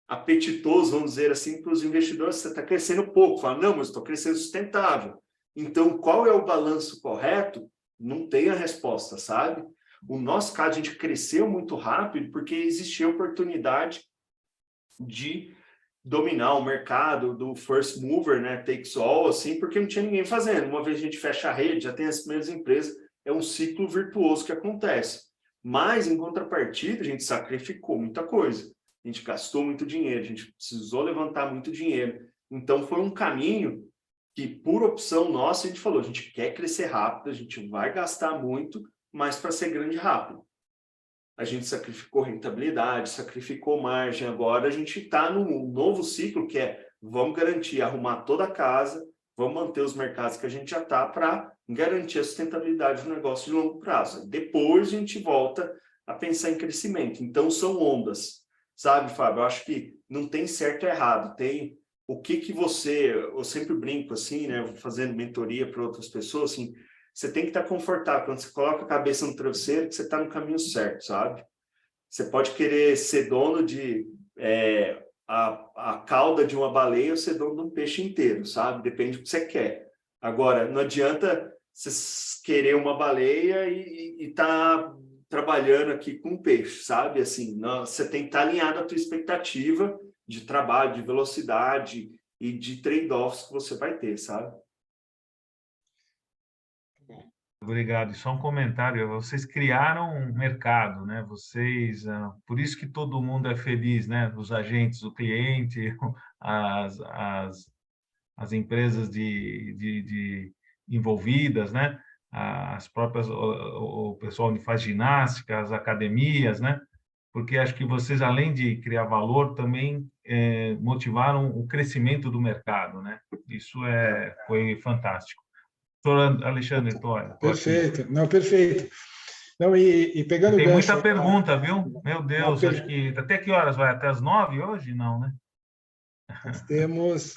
Speaker 3: apetitoso, vamos dizer assim, para os investidores. Você está crescendo pouco, fala, não, mas estou crescendo sustentável. Então, qual é o balanço correto? não tem a resposta, sabe? O nosso caso, a gente cresceu muito rápido porque existia oportunidade de dominar o mercado do first mover, né, takes all, assim, porque não tinha ninguém fazendo. Uma vez a gente fecha a rede, já tem as primeiras empresas, é um ciclo virtuoso que acontece. Mas, em contrapartida, a gente sacrificou muita coisa. A gente gastou muito dinheiro, a gente precisou levantar muito dinheiro. Então, foi um caminho que, por opção nossa, a gente falou, a gente quer crescer rápido, a gente vai gastar muito, mas para ser grande rápido. A gente sacrificou rentabilidade, sacrificou margem. Agora a gente está num novo ciclo que é vamos garantir, arrumar toda a casa, vamos manter os mercados que a gente já está para garantir a sustentabilidade do negócio de longo prazo. Depois a gente volta a pensar em crescimento. Então são ondas, sabe, Fábio? Eu acho que não tem certo ou errado, tem o que você... Eu sempre brinco assim, né, fazendo mentoria para outras pessoas, assim, você tem que estar confortável. Quando você coloca a cabeça no travesseiro, que você está no caminho certo, sabe? Você pode querer ser dono de a cauda de uma baleia ou ser dono de um peixe inteiro, sabe? Depende do que você quer. Agora, não adianta você querer uma baleia e estar trabalhando aqui com um peixe, sabe? Assim, não, você tem que estar alinhado à tua expectativa de trabalho, de velocidade e de trade-offs que você vai ter, sabe?
Speaker 4: Obrigado. E só um comentário, vocês criaram um mercado, né? Vocês, por isso que todo mundo é feliz, né? Os agentes, o cliente, as empresas de envolvidas, né? As próprias, o pessoal que faz ginástica, as academias, né? Porque acho que vocês, além de criar valor, também motivaram o crescimento do mercado, né? Isso foi fantástico. Doutor Alexandre,
Speaker 2: Perfeito, não, perfeito. Não, e pegando
Speaker 4: tem
Speaker 2: o gancho...
Speaker 4: muita pergunta, viu? Meu Deus, acho que... Até que horas vai? Até as 9 hoje? Não, né?
Speaker 2: Nós temos...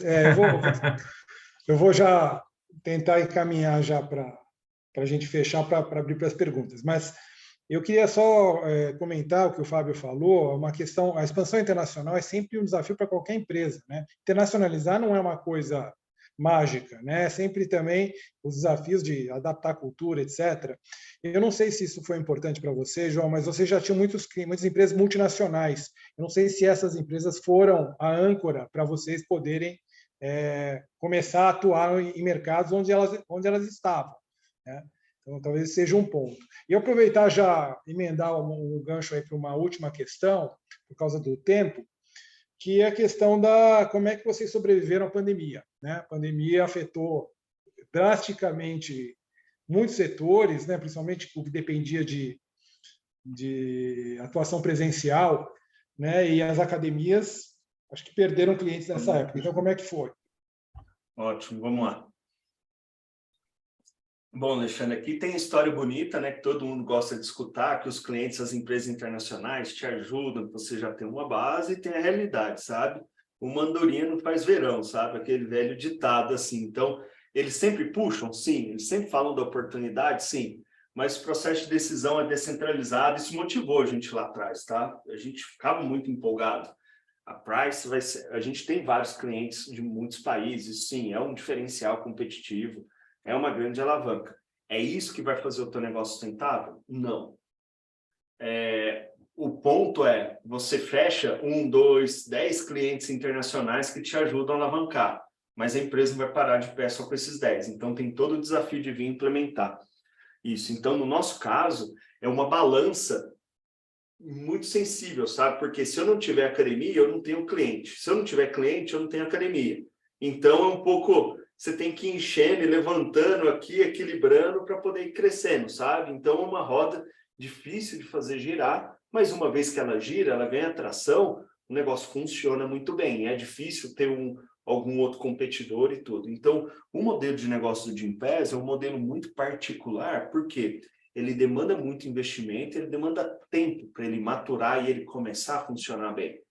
Speaker 2: eu vou já tentar encaminhar já para a gente fechar, para abrir para as perguntas. Mas eu queria só comentar o que o Fábio falou, uma questão... A expansão internacional é sempre um desafio para qualquer empresa, né? Internacionalizar não é uma coisa mágica, né? Sempre também os desafios de adaptar a cultura, etc. Eu não sei se isso foi importante para você, João, mas você já tinha muitas empresas multinacionais. Eu não sei se essas empresas foram a âncora para vocês poderem começar a atuar em mercados onde elas estavam, né? Então, talvez seja um ponto. E eu aproveitar já, emendar um gancho aí para uma última questão, por causa do tempo, que é a questão da como é que vocês sobreviveram à pandemia, né? A pandemia afetou drasticamente muitos setores, né? Principalmente o que dependia de atuação presencial, né? E as academias, acho que perderam clientes nessa época. Então, como é que foi?
Speaker 3: Ótimo, vamos lá. Bom, Alexandre, aqui tem história bonita, né, que todo mundo gosta de escutar, que os clientes, as empresas internacionais te ajudam, você já tem uma base e tem a realidade, sabe? O mandorinha não faz verão, sabe? Aquele velho ditado assim. Então, eles sempre puxam? Sim. Eles sempre falam da oportunidade? Sim. Mas o processo de decisão é descentralizado, isso motivou a gente lá atrás, tá? A gente ficava muito empolgado. A Price vai ser... A gente tem vários clientes de muitos países, sim, é um diferencial competitivo, é uma grande alavanca. É isso que vai fazer o teu negócio sustentável? Não. O ponto é, você fecha 1, 2, 10 clientes internacionais que te ajudam a alavancar, mas a empresa não vai parar de pé só com esses 10. Então, tem todo o desafio de vir implementar isso. Então, no nosso caso, é uma balança muito sensível, sabe? Porque se eu não tiver academia, eu não tenho cliente. Se eu não tiver cliente, eu não tenho academia. Então, é um pouco... Você tem que ir enchendo e levantando aqui, equilibrando para poder ir crescendo, sabe? Então, é uma roda difícil de fazer girar, mas uma vez que ela gira, ela ganha tração, o negócio funciona muito bem. É difícil ter algum outro competidor e tudo. Então, o modelo de negócio do Gympass é um modelo muito particular, porque ele demanda muito investimento, ele demanda tempo para ele maturar e ele começar a funcionar bem.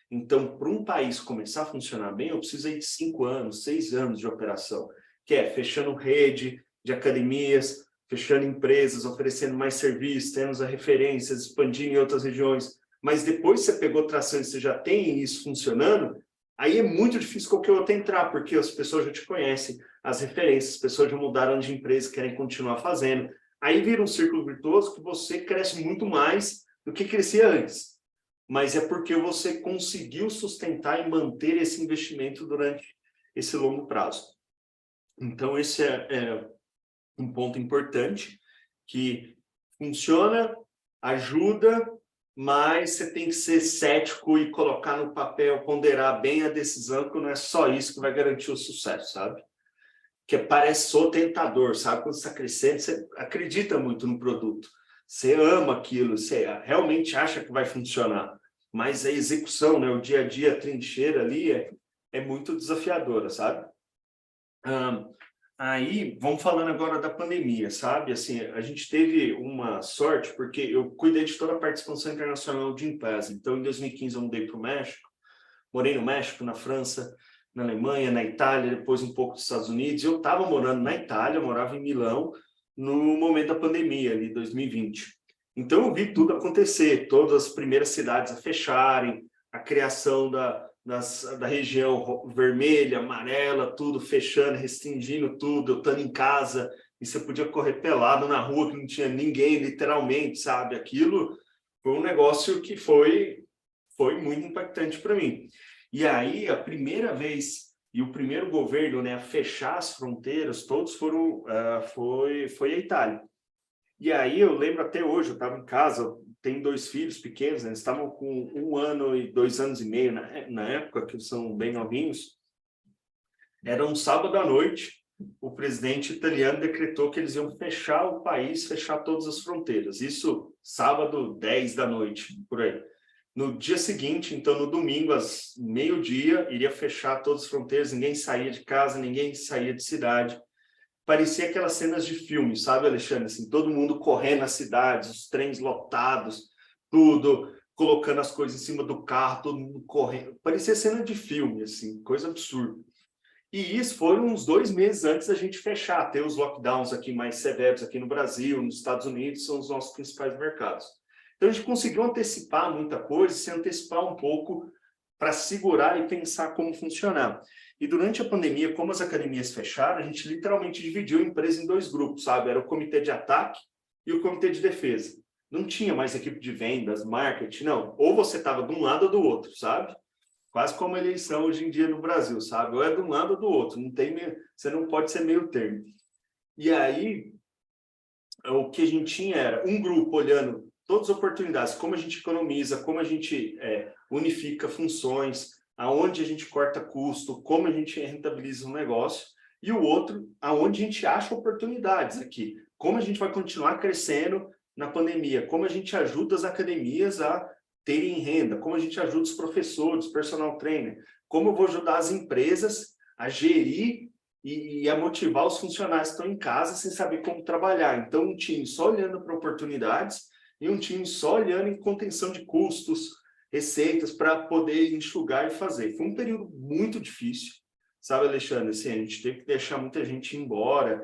Speaker 3: Então, para um país começar a funcionar bem, eu preciso aí de 5 anos, 6 anos de operação, que é fechando rede de academias, fechando empresas, oferecendo mais serviços, tendo as referências, expandindo em outras regiões. Mas depois você pegou tração e você já tem isso funcionando, aí é muito difícil qualquer outro entrar, porque as pessoas já te conhecem, as referências, as pessoas já mudaram de empresa, querem continuar fazendo. Aí vira um círculo virtuoso que você cresce muito mais do que crescia antes. Mas é porque você conseguiu sustentar e manter esse investimento durante esse longo prazo. Então, esse é um ponto importante, que funciona, ajuda, mas você tem que ser cético e colocar no papel, ponderar bem a decisão, que não é só isso que vai garantir o sucesso, sabe? Que parece só tentador, sabe? Quando você está crescendo, você acredita muito no produto. Você ama aquilo, você realmente acha que vai funcionar. Mas a execução, né, o dia a dia, a trincheira ali é muito desafiadora, sabe? Aí, vamos falando agora da pandemia, sabe? Assim, a gente teve uma sorte, porque eu cuidei de toda a parte de expansão internacional de Gympass. Então, em 2015, eu mudei para o México, morei no México, na França, na Alemanha, na Itália, depois um pouco dos Estados Unidos. Eu estava morando na Itália, morava em Milão, no momento da pandemia, ali, 2020. Então, eu vi tudo acontecer, todas as primeiras cidades a fecharem, a criação da região vermelha, amarela, tudo fechando, restringindo tudo, eu estando em casa, e você podia correr pelado na rua, que não tinha ninguém, literalmente, sabe? Aquilo foi um negócio que foi muito impactante para mim. E aí, a primeira vez, e o primeiro governo, né, a fechar as fronteiras, todos foram, foi a Itália. E aí, eu lembro até hoje, eu estava em casa, tenho 2 filhos pequenos, né? Eles estavam com 1 ano e 2 anos e meio na época, que são bem novinhos. Era um sábado à noite, o presidente italiano decretou que eles iam fechar o país, fechar todas as fronteiras. Isso sábado, 10 da noite, por aí. No dia seguinte, então no domingo, às meio-dia, iria fechar todas as fronteiras, ninguém saía de casa, ninguém saía de cidade. Parecia aquelas cenas de filme, sabe, Alexandre? Assim, todo mundo correndo nas cidades, os trens lotados, tudo, colocando as coisas em cima do carro, todo mundo correndo. Parecia cena de filme, assim, coisa absurda. E isso foi uns 2 meses antes da gente fechar, ter os lockdowns aqui mais severos aqui no Brasil, nos Estados Unidos, são os nossos principais mercados. Então, a gente conseguiu antecipar muita coisa, se antecipar um pouco para segurar e pensar como funcionar. E durante a pandemia, como as academias fecharam, a gente literalmente dividiu a empresa em 2 grupos, sabe? Era o comitê de ataque e o comitê de defesa. Não tinha mais equipe de vendas, marketing, não. Ou você estava de um lado ou do outro, sabe? Quase como a eleição hoje em dia no Brasil, sabe? Ou é de um lado ou do outro. Você não pode ser meio termo. E aí, o que a gente tinha era um grupo olhando todas as oportunidades, como a gente economiza, como a gente unifica funções, aonde a gente corta custo, como a gente rentabiliza um negócio, e o outro, aonde a gente acha oportunidades aqui, como a gente vai continuar crescendo na pandemia, como a gente ajuda as academias a terem renda, como a gente ajuda os professores, personal trainer, como eu vou ajudar as empresas a gerir e a motivar os funcionários que estão em casa sem saber como trabalhar. Então, um time só olhando para oportunidades e um time só olhando em contenção de custos, receitas, para poder enxugar e fazer. Foi um período muito difícil, sabe, Alexandre? Assim, a gente teve que deixar muita gente embora,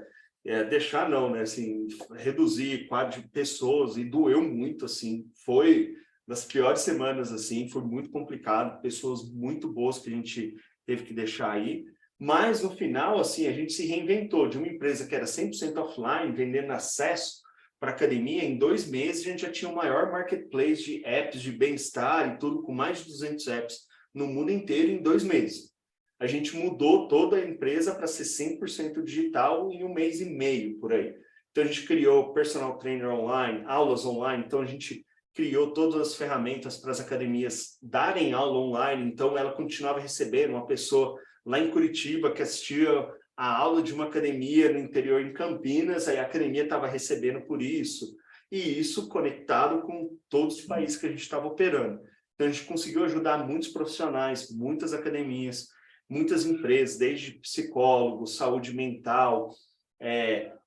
Speaker 3: deixar não, né? Assim, reduzir quadro de pessoas, e doeu muito, assim, foi das piores semanas, assim, foi muito complicado, pessoas muito boas que a gente teve que deixar aí, mas no final, assim, a gente se reinventou de uma empresa que era 100% offline, vendendo acesso para academia. Em 2 meses a gente já tinha o maior marketplace de apps de bem-estar e tudo, com mais de 200 apps no mundo inteiro em 2 meses. A gente mudou toda a empresa para ser 100% digital em 1 mês e meio, por aí. Então a gente criou personal trainer online, aulas online, então a gente criou todas as ferramentas para as academias darem aula online, então ela continuava recebendo uma pessoa lá em Curitiba que assistia a aula de uma academia no interior em Campinas, aí a academia estava recebendo por isso, e isso conectado com todos os países que a gente estava operando. Então a gente conseguiu ajudar muitos profissionais, muitas academias, muitas empresas, desde psicólogos, saúde mental,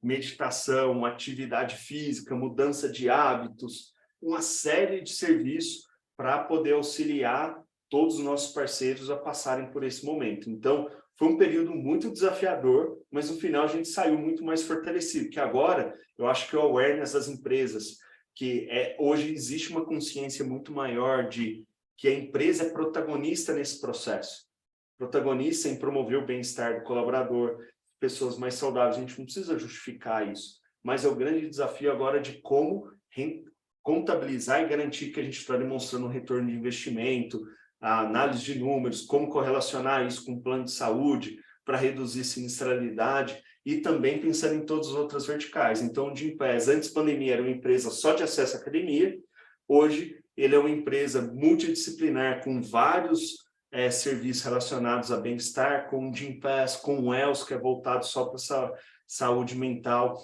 Speaker 3: meditação, atividade física, mudança de hábitos, uma série de serviços para poder auxiliar todos os nossos parceiros a passarem por esse momento. Então, foi um período muito desafiador, mas no final a gente saiu muito mais fortalecido, que agora eu acho que o awareness das empresas, que hoje existe uma consciência muito maior de que a empresa é protagonista nesse processo, protagonista em promover o bem-estar do colaborador, pessoas mais saudáveis. A gente não precisa justificar isso, mas é o grande desafio agora de como contabilizar e garantir que a gente está demonstrando um retorno de investimento, a análise de números, como correlacionar isso com o plano de saúde para reduzir sinistralidade e também pensando em todas as outras verticais. Então, o Gympass, antes da pandemia, era uma empresa só de acesso à academia, hoje ele é uma empresa multidisciplinar com vários serviços relacionados a bem-estar, com o Gympass, com o Els, que é voltado só para saúde mental,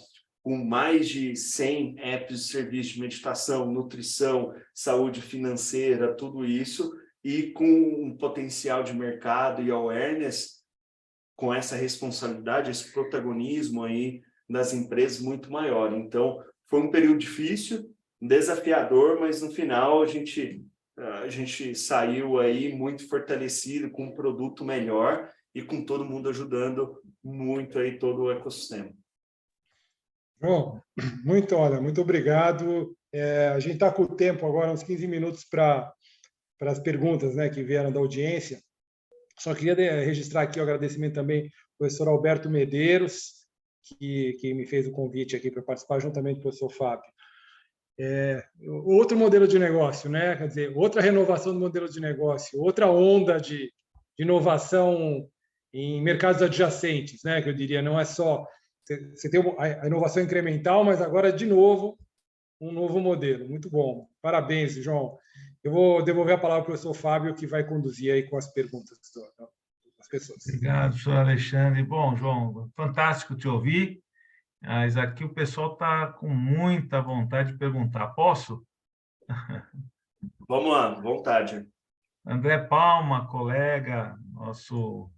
Speaker 3: com mais de 100 apps de serviço de meditação, nutrição, saúde financeira, tudo isso, e com um potencial de mercado e awareness, com essa responsabilidade, esse protagonismo aí das empresas muito maior. Então, foi um período difícil, desafiador, mas no final a gente saiu aí muito fortalecido, com um produto melhor e com todo mundo ajudando muito aí todo o ecossistema.
Speaker 2: João, muito obrigado. A gente está com o tempo agora, uns 15 minutos para as perguntas, né, que vieram da audiência. Só queria registrar aqui o agradecimento também ao professor Alberto Medeiros, que me fez o convite aqui para participar, juntamente com o professor Fábio. Outro modelo de negócio, né? Quer dizer, outra renovação do modelo de negócio, outra onda de inovação em mercados adjacentes, né? Que eu diria, não é só... Você tem a inovação incremental, mas agora, de novo, um novo modelo. Muito bom. Parabéns, João. Eu vou devolver a palavra para o professor Fábio, que vai conduzir aí com as perguntas das pessoas.
Speaker 4: Obrigado, professor Alexandre. Bom, João, fantástico te ouvir, mas aqui o pessoal está com muita vontade de perguntar. Posso?
Speaker 3: Vamos lá, vontade.
Speaker 4: André Palma, colega, nosso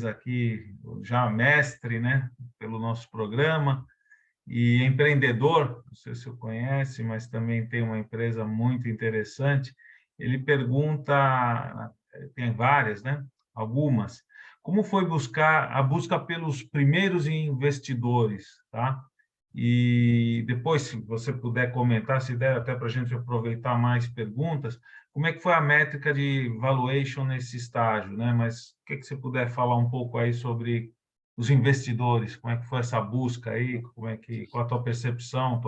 Speaker 4: aqui, já mestre, né, pelo nosso programa, e empreendedor, não sei se você conhece, mas também tem uma empresa muito interessante. Ele pergunta, tem várias, né? Algumas. Como foi a busca pelos primeiros investidores, tá? E depois, se você puder comentar, se der até para a gente aproveitar mais perguntas, como é que foi a métrica de valuation nesse estágio, né? Mas o que você puder falar um pouco aí sobre os investidores, como é que foi essa busca aí, qual a tua percepção,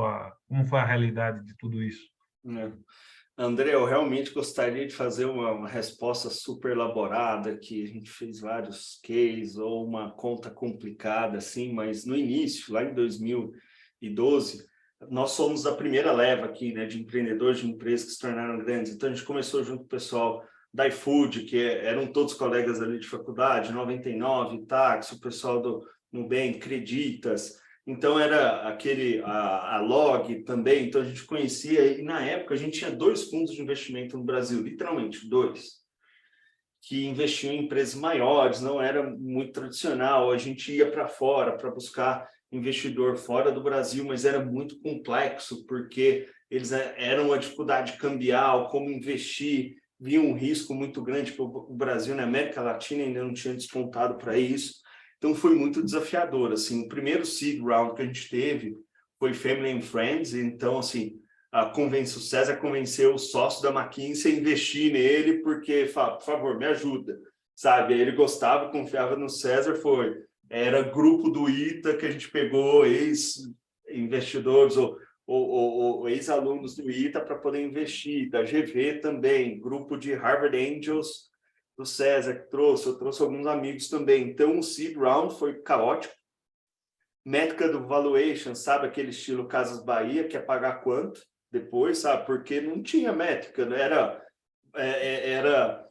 Speaker 4: como foi a realidade de tudo isso?
Speaker 3: André, eu realmente gostaria de fazer uma resposta super elaborada, que a gente fez vários cases, ou uma conta complicada, assim, mas no início, lá em 2012, nós somos a primeira leva aqui, né, de empreendedores de empresas que se tornaram grandes. Então, a gente começou junto com o pessoal da iFood, que eram todos colegas ali de faculdade, 99, Táxi, o pessoal do Nubank, Creditas. Então, era a Log também, então a gente conhecia, e na época a gente tinha 2 fundos de investimento no Brasil, literalmente 2, que investiam em empresas maiores, não era muito tradicional, a gente ia para fora para buscar investidor fora do Brasil, mas era muito complexo, porque eles eram uma dificuldade cambial, como investir, via um risco muito grande, porque o Brasil, na América Latina, ainda não tinha despontado para isso. Então, foi muito desafiador. Assim, o primeiro seed round que a gente teve foi Family and Friends. Então, assim, o César convenceu o sócio da McKinsey a investir nele, porque, fala, por favor, me ajuda. Sabe? Aí ele gostava, confiava no César, era grupo do ITA que a gente pegou, ex-investidores ou ex-alunos do ITA para poder investir, da GV também, grupo de Harvard Angels, do César que eu trouxe alguns amigos também. Então, o seed round foi caótico. Métrica do valuation, sabe, aquele estilo Casas Bahia, que é pagar quanto depois, sabe, porque não tinha métrica, né? Era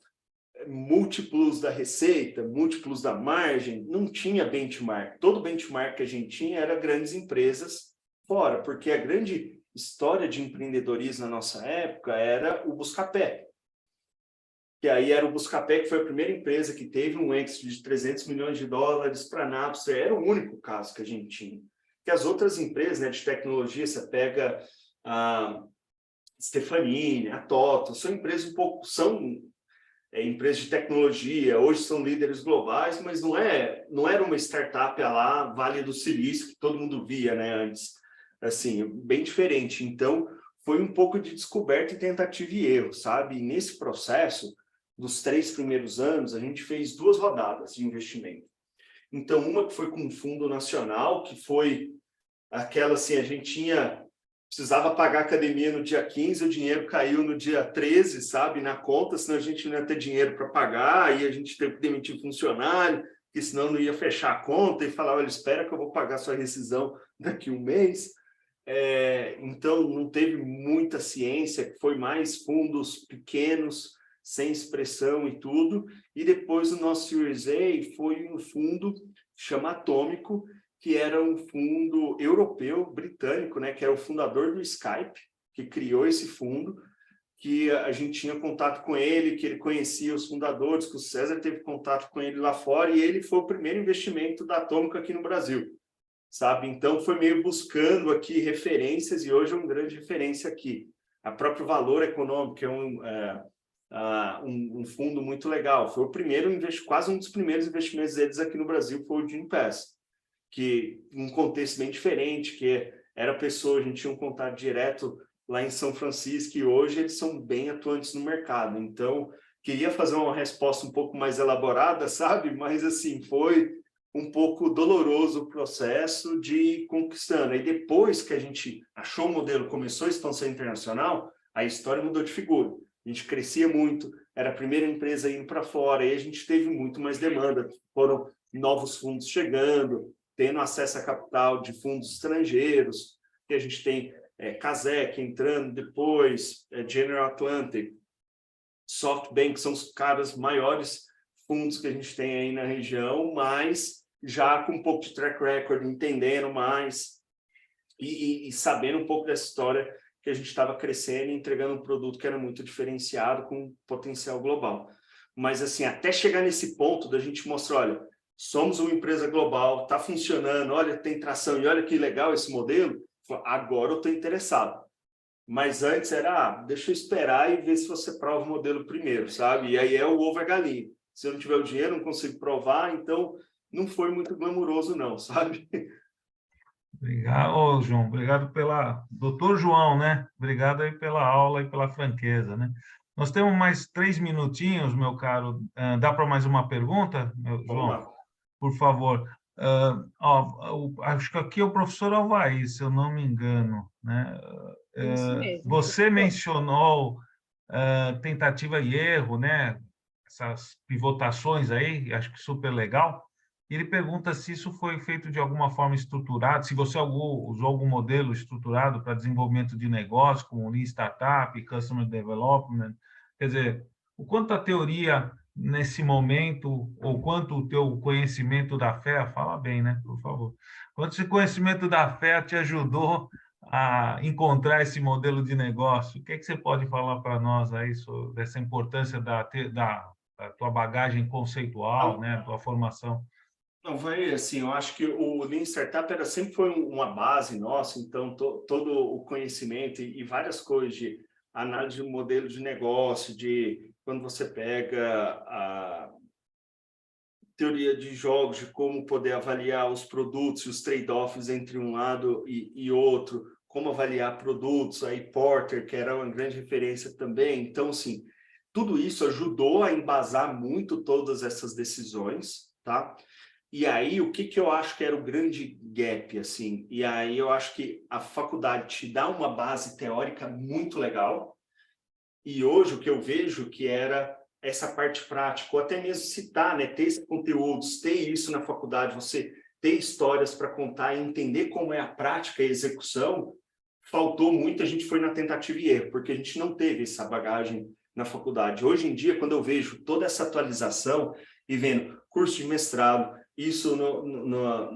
Speaker 3: múltiplos da receita, múltiplos da margem, não tinha benchmark. Todo benchmark que a gente tinha era grandes empresas fora, porque a grande história de empreendedorismo na nossa época era o Buscapé. Que aí era o Buscapé, que foi a primeira empresa que teve um exit de $300 milhões para a Napster. Era o único caso que a gente tinha. Que as outras empresas, né, de tecnologia, você pega a Stefanini, a Toto, são empresas empresas de tecnologia, hoje são líderes globais, mas não era uma startup lá, Vale do Silício, que todo mundo via, né, antes. Assim, bem diferente. Então, foi um pouco de descoberta e tentativa e erro, sabe? E nesse processo, dos 3 primeiros anos, a gente fez 2 rodadas de investimento. Então, uma que foi com um fundo nacional, que foi aquela assim, a gente precisava pagar a academia no dia 15, o dinheiro caiu no dia 13, sabe, na conta, senão a gente não ia ter dinheiro para pagar, e a gente teve que demitir funcionário, que senão não ia fechar a conta, e falar, olha, espera que eu vou pagar sua rescisão daqui a um mês. Então, não teve muita ciência, foi mais fundos pequenos, sem expressão e tudo, e depois o nosso Series A foi um fundo chama Atômico, que era um fundo europeu, britânico, né, que era o fundador do Skype, que criou esse fundo, que a gente tinha contato com ele, que ele conhecia os fundadores, que o César teve contato com ele lá fora, e ele foi o primeiro investimento da Atômico aqui no Brasil, sabe? Então, foi meio buscando aqui referências, e hoje é uma grande referência aqui. A próprio Valor Econômico é um fundo muito legal. Foi o primeiro, quase um dos primeiros investimentos deles aqui no Brasil, foi o Gympass, que um contexto bem diferente, que era pessoa, a gente tinha um contato direto lá em São Francisco, e hoje eles são bem atuantes no mercado. Então, queria fazer uma resposta um pouco mais elaborada, sabe? Mas, assim, foi um pouco doloroso o processo de ir conquistando. Aí, depois que a gente achou o modelo, começou a expansão internacional, a história mudou de figura. A gente crescia muito, era a primeira empresa indo para fora, e a gente teve muito mais demanda. Foram novos fundos chegando, tendo acesso a capital de fundos estrangeiros, que a gente tem Kazek entrando depois, General Atlantic, SoftBank, são os caras maiores fundos que a gente tem aí na região, mas já com um pouco de track record, entendendo mais e sabendo um pouco dessa história que a gente estava crescendo e entregando um produto que era muito diferenciado, com potencial global. Mas, assim, até chegar nesse ponto da gente mostrar, olha, somos uma empresa global, está funcionando, olha, tem tração, e olha que legal esse modelo, agora eu estou interessado. Mas antes era, deixa eu esperar e ver se você prova o modelo primeiro, sabe? E aí é o ovo e a galinha. Se eu não tiver o dinheiro, não consigo provar, então não foi muito glamouroso não, sabe?
Speaker 4: Obrigado, João. Obrigado Doutor João, né? Obrigado aí pela aula e pela franqueza, né? Nós temos mais 3 minutinhos, meu caro. Dá para mais uma pergunta, João?
Speaker 3: Vamos lá.
Speaker 4: Por favor. Acho que aqui é o professor Alvaí, se eu não me engano, né?
Speaker 1: Isso mesmo.
Speaker 4: Você mencionou tentativa e erro, né? Essas pivotações aí, acho que super legal. Ele pergunta se isso foi feito de alguma forma estruturado, se você usou algum modelo estruturado para desenvolvimento de negócio, como Lean Startup, Customer Development. Quer dizer, o quanto a teoria, nesse momento, ou quanto o teu conhecimento da fé, fala bem, né, por favor, quanto esse conhecimento da fé te ajudou a encontrar esse modelo de negócio? O que é que você pode falar para nós aí sobre essa importância da tua bagagem conceitual, né, tua formação?
Speaker 3: Não, vai assim, eu acho que o Lean Startup sempre foi uma base nossa, então todo o conhecimento e várias coisas de análise de modelo de negócio, de quando você pega a teoria de jogos, de como poder avaliar os produtos e os trade-offs entre um lado e outro, como avaliar produtos, aí Porter, que era uma grande referência também. Então, assim, tudo isso ajudou a embasar muito todas essas decisões, tá? E aí, o que eu acho que era o grande gap, assim? E aí eu acho que a faculdade te dá uma base teórica muito legal, e hoje o que eu vejo que era essa parte prática, ou até mesmo citar, né? Ter esses conteúdos, ter isso na faculdade, você ter histórias para contar e entender como é a prática e a execução, faltou muito, a gente foi na tentativa e erro, porque a gente não teve essa bagagem na faculdade. Hoje em dia, quando eu vejo toda essa atualização e vendo curso de mestrado, isso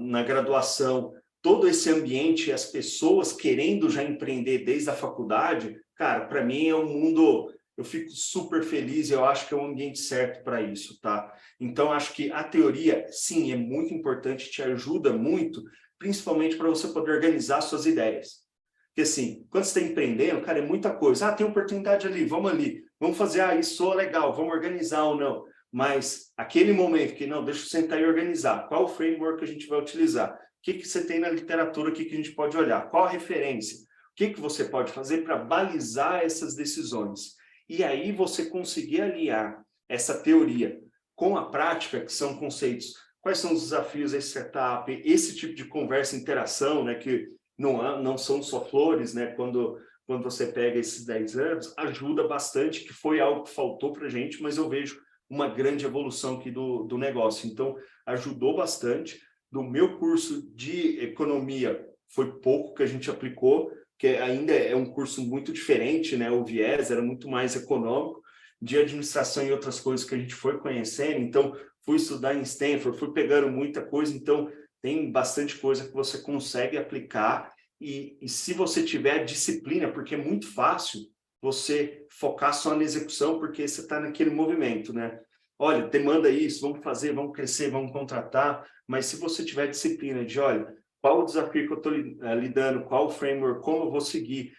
Speaker 3: na graduação, todo esse ambiente, as pessoas querendo já empreender desde a faculdade, cara, para mim é um mundo, eu fico super feliz, eu acho que é o ambiente certo para isso, tá? Então, acho que a teoria, sim, é muito importante, te ajuda muito, principalmente para você poder organizar suas ideias. Porque assim, quando você está empreendendo, cara, é muita coisa. Tem oportunidade ali, vamos fazer, isso soa legal, vamos organizar ou não. Mas aquele momento que, não, deixa eu sentar e organizar. Qual o framework que a gente vai utilizar? O que você tem na literatura aqui que a gente pode olhar? Qual a referência? O que você pode fazer para balizar essas decisões? E aí você conseguir aliar essa teoria com a prática, que são conceitos. Quais são os desafios da startup? Esse tipo de conversa, interação, né, que não são só flores, né? Quando você pega esses 10 anos, ajuda bastante, que foi algo que faltou para a gente, mas eu vejo uma grande evolução aqui do negócio. Então, ajudou bastante. Do meu curso de economia, foi pouco que a gente aplicou, que ainda é um curso muito diferente, né? O viés era muito mais econômico, de administração e outras coisas que a gente foi conhecendo. Então, fui estudar em Stanford, fui pegando muita coisa. Então, tem bastante coisa que você consegue aplicar. E se você tiver disciplina, porque é muito fácil você focar só na execução, porque você está naquele movimento, né? Olha, demanda isso, vamos fazer, vamos crescer, vamos contratar. Mas se você tiver disciplina de, olha, qual o desafio que eu estou lidando, qual o framework, como eu vou seguir,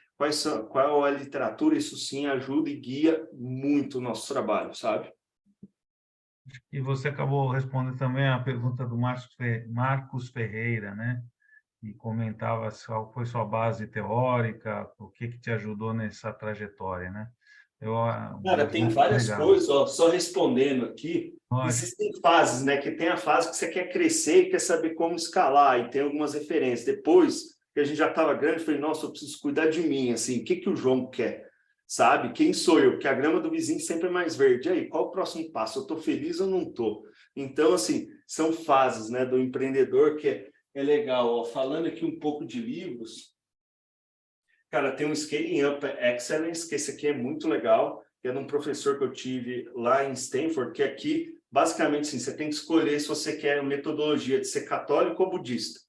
Speaker 3: qual é a literatura, isso sim ajuda e guia muito o nosso trabalho, sabe?
Speaker 4: E você acabou respondendo também a pergunta do Marcos Ferreira, né? E comentava qual foi sua base teórica, o que te ajudou nessa trajetória, né?
Speaker 3: Cara, tem várias
Speaker 4: Legal.
Speaker 3: coisas, ó, só respondendo aqui, existem fases, né? Que tem a fase que você quer crescer e quer saber como escalar, e tem algumas referências. Depois que a gente já estava grande, eu falei, nossa, eu preciso cuidar de mim, assim, o que o João quer? Sabe? Quem sou eu? Porque a grama do vizinho sempre é mais verde. E aí, qual o próximo passo? Eu estou feliz ou não estou? Então, assim, são fases, né, do empreendedor que é legal. Ó, falando aqui um pouco de livros, cara, tem um Scaling Up Excellence, que esse aqui é muito legal, que é de um professor que eu tive lá em Stanford, que aqui, basicamente, assim, você tem que escolher se você quer a metodologia de ser católico ou budista.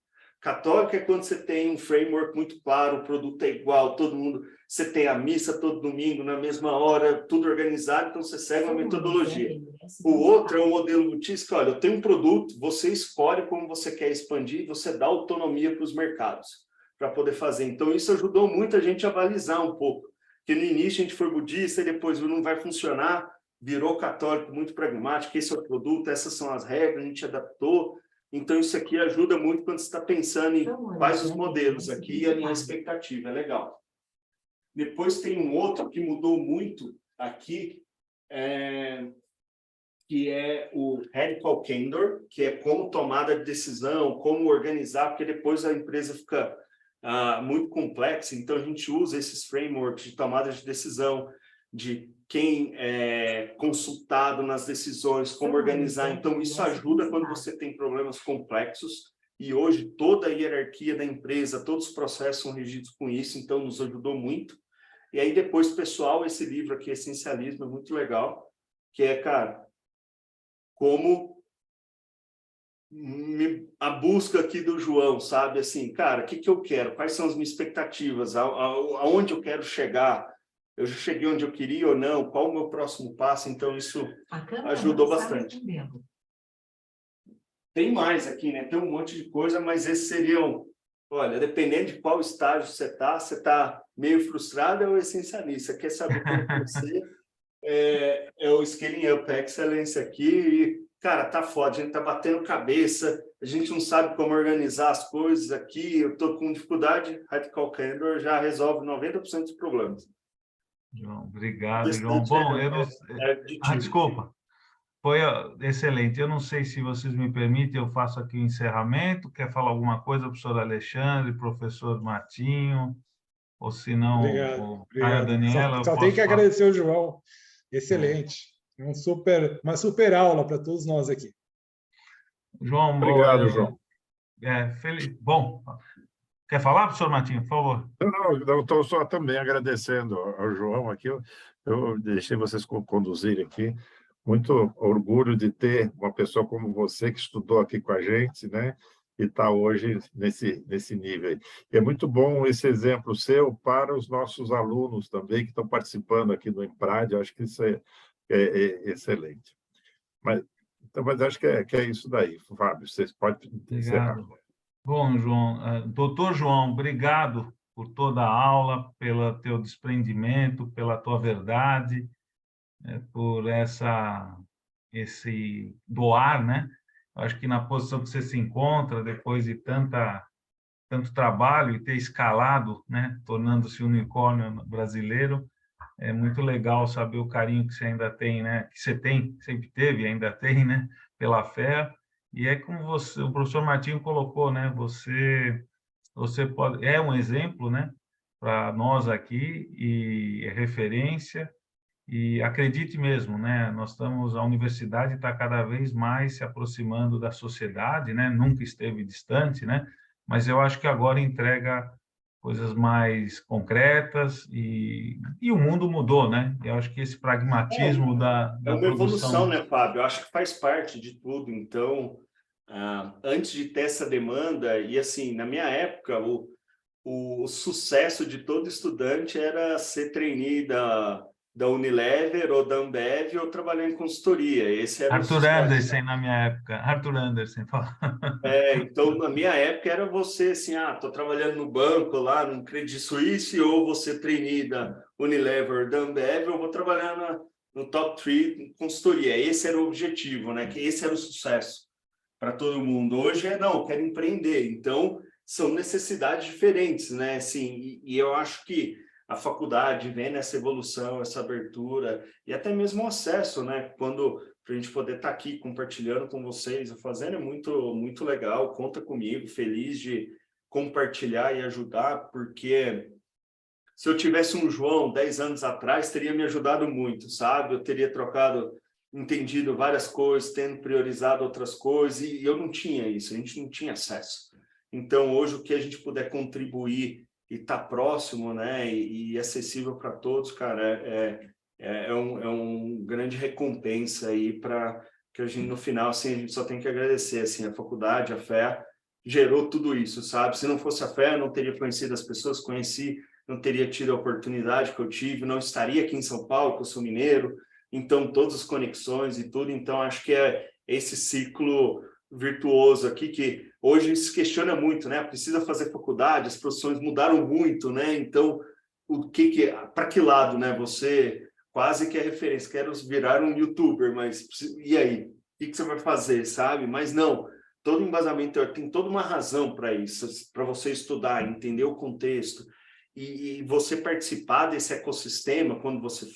Speaker 3: Católico é quando você tem um framework muito claro, o produto é igual, todo mundo, você tem a missa todo domingo, na mesma hora, tudo organizado, então você segue uma metodologia. O outro é o modelo budista, olha, eu tenho um produto, você escolhe como você quer expandir, você dá autonomia para os mercados para poder fazer. Então, isso ajudou muito a gente a balizar um pouco. Porque no início a gente foi budista e depois não vai funcionar, virou católico muito pragmático, esse é o produto, essas são as regras, a gente adaptou. Então, isso aqui ajuda muito quando você está pensando em quais os modelos aqui e alinhar a expectativa, é legal. Depois tem um outro que mudou muito aqui, que é o Radical Candor, que é como tomada de decisão, como organizar, porque depois a empresa fica muito complexa, então a gente usa esses frameworks de tomada de decisão, de quem é consultado nas decisões, como organizar. Então, isso ajuda quando você tem problemas complexos, e hoje toda a hierarquia da empresa, todos os processos são regidos com isso, então nos ajudou muito. E aí depois, pessoal, esse livro aqui, Essencialismo, é muito legal, que é, cara, como a busca aqui do João, sabe? Assim, cara, o que eu quero? Quais são as minhas expectativas? Aonde eu quero chegar? Eu já cheguei onde eu queria ou não? Qual o meu próximo passo? Então, isso ajudou bastante. Tem mais aqui, né? Tem um monte de coisa, mas esses seriam... Olha, dependendo de qual estágio você está meio frustrado, é o essencialista. Quer saber como crescer? É o Scaling Up Excellence aqui. E, cara, tá foda. A gente tá batendo cabeça. A gente não sabe como organizar as coisas aqui. Eu tô com dificuldade. Radical Candor já resolve 90% dos problemas.
Speaker 4: João, obrigado, João. Bom, eu não... desculpa. Foi excelente. Eu não sei se vocês me permitem, eu faço aqui o encerramento. Quer falar alguma coisa, professor Alexandre, professor Martinho? Ou se não,
Speaker 2: obrigado.
Speaker 4: Daniela...
Speaker 2: Só tem que agradecer o João. Excelente. Uma super aula para todos nós aqui.
Speaker 4: João,
Speaker 5: obrigado, João.
Speaker 4: Bom, quer falar, professor Martinho, por favor?
Speaker 5: Não, eu estou só também agradecendo ao João aqui. Eu deixei vocês conduzirem aqui. Muito orgulho de ter uma pessoa como você que estudou aqui com a gente, né? E está hoje nesse nível aí. E é muito bom esse exemplo seu para os nossos alunos também que estão participando aqui do Emprade. Eu acho que isso é excelente. Mas acho que é isso daí, Fábio. Vocês podem encerrar.
Speaker 4: Bom, João, doutor João, obrigado por toda a aula, pelo teu desprendimento, pela tua verdade, por esse doar, né? Acho que na posição que você se encontra, depois de tanto trabalho e ter escalado, né? Tornando-se um unicórnio brasileiro, é muito legal saber o carinho que você ainda tem, né? Que você tem, sempre teve e ainda tem, né? Pela fé. E é como o professor Martinho colocou, né? Você você pode, é um exemplo, né, para nós aqui, e é referência, e acredite mesmo, né, a universidade está cada vez mais se aproximando da sociedade, né, nunca esteve distante, né, mas eu acho que agora entrega coisas mais concretas, e o mundo mudou, né, eu acho que esse pragmatismo
Speaker 3: É
Speaker 4: da
Speaker 3: uma evolução,
Speaker 4: produção...
Speaker 3: né, Fábio? Eu acho que faz parte de tudo. Então, antes de ter essa demanda, e assim, na minha época, o sucesso de todo estudante era ser trainee da Unilever ou da Ambev ou trabalhar em consultoria. Esse era o
Speaker 4: Arthur
Speaker 3: sucesso.
Speaker 4: Andersen, na minha época. Arthur Andersen, fala.
Speaker 3: Então, na minha época, era você assim, estou trabalhando no banco lá, no Credit Suisse, ou você trainee da Unilever, da Ambev, ou vou trabalhar no top 3 em consultoria. Esse era o objetivo, né? Que esse era o sucesso para todo mundo. Hoje não, eu quero empreender. Então, são necessidades diferentes, né? Assim, e eu acho que a faculdade vem nessa evolução, essa abertura, e até mesmo o acesso, né? Quando para a gente poder estar aqui compartilhando com vocês, fazendo é muito, muito legal. Conta comigo, feliz de compartilhar e ajudar, porque se eu tivesse um João 10 anos atrás, teria me ajudado muito, sabe? Eu teria entendido várias coisas, tendo priorizado outras coisas, e eu não tinha isso, a gente não tinha acesso. Então, hoje, o que a gente puder contribuir e estar próximo, né, e acessível para todos, cara, é um grande recompensa aí para que a gente, no final, assim, a gente só tem que agradecer, assim, a faculdade, a fé, gerou tudo isso, sabe? Se não fosse a fé, eu não teria conhecido as pessoas, conheci, não teria tido a oportunidade que eu tive, não estaria aqui em São Paulo, que eu sou mineiro, então todas as conexões e tudo, então acho que é esse ciclo virtuoso aqui que hoje se questiona muito, né? Precisa fazer faculdade, as profissões mudaram muito, né? Então, para que lado, né? Você quase que é referência, quero virar um youtuber, mas e aí? O que você vai fazer, sabe? Mas não, todo embasamento tem toda uma razão para isso, para você estudar, entender o contexto e você participar desse ecossistema quando você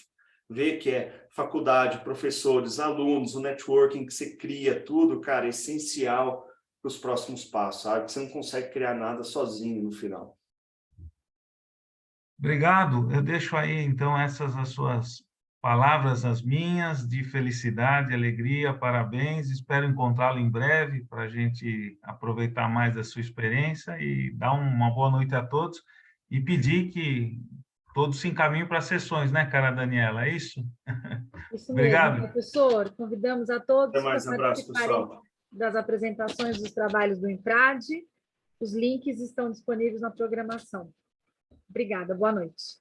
Speaker 3: vê que é faculdade, professores, alunos, o networking que você cria, tudo, cara, é essencial para os próximos passos, sabe? Você não consegue criar nada sozinho no final.
Speaker 4: Obrigado. Eu deixo aí, então, essas as suas palavras, as minhas, de felicidade, alegria, parabéns. Espero encontrá-lo em breve para a gente aproveitar mais da sua experiência e dar uma boa noite a todos e pedir que todos se encaminhem para as sessões, né, cara Daniela? É isso?
Speaker 1: Isso mesmo,
Speaker 4: Obrigado.
Speaker 1: professor. Convidamos a
Speaker 3: Até
Speaker 1: todos para
Speaker 3: mais, um abraço,
Speaker 1: participarem
Speaker 3: pessoal.
Speaker 1: das apresentações dos trabalhos do IMPRAD. Os links estão disponíveis na programação. Obrigada, boa noite.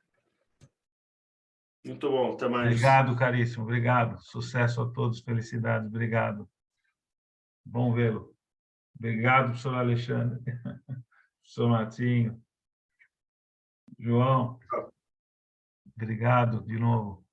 Speaker 3: Muito bom, até mais.
Speaker 4: Obrigado, caríssimo. Obrigado. Sucesso a todos. Felicidades. Obrigado. Bom vê-lo. Obrigado, professor Alexandre. Professor Martinho. João. Obrigado de novo.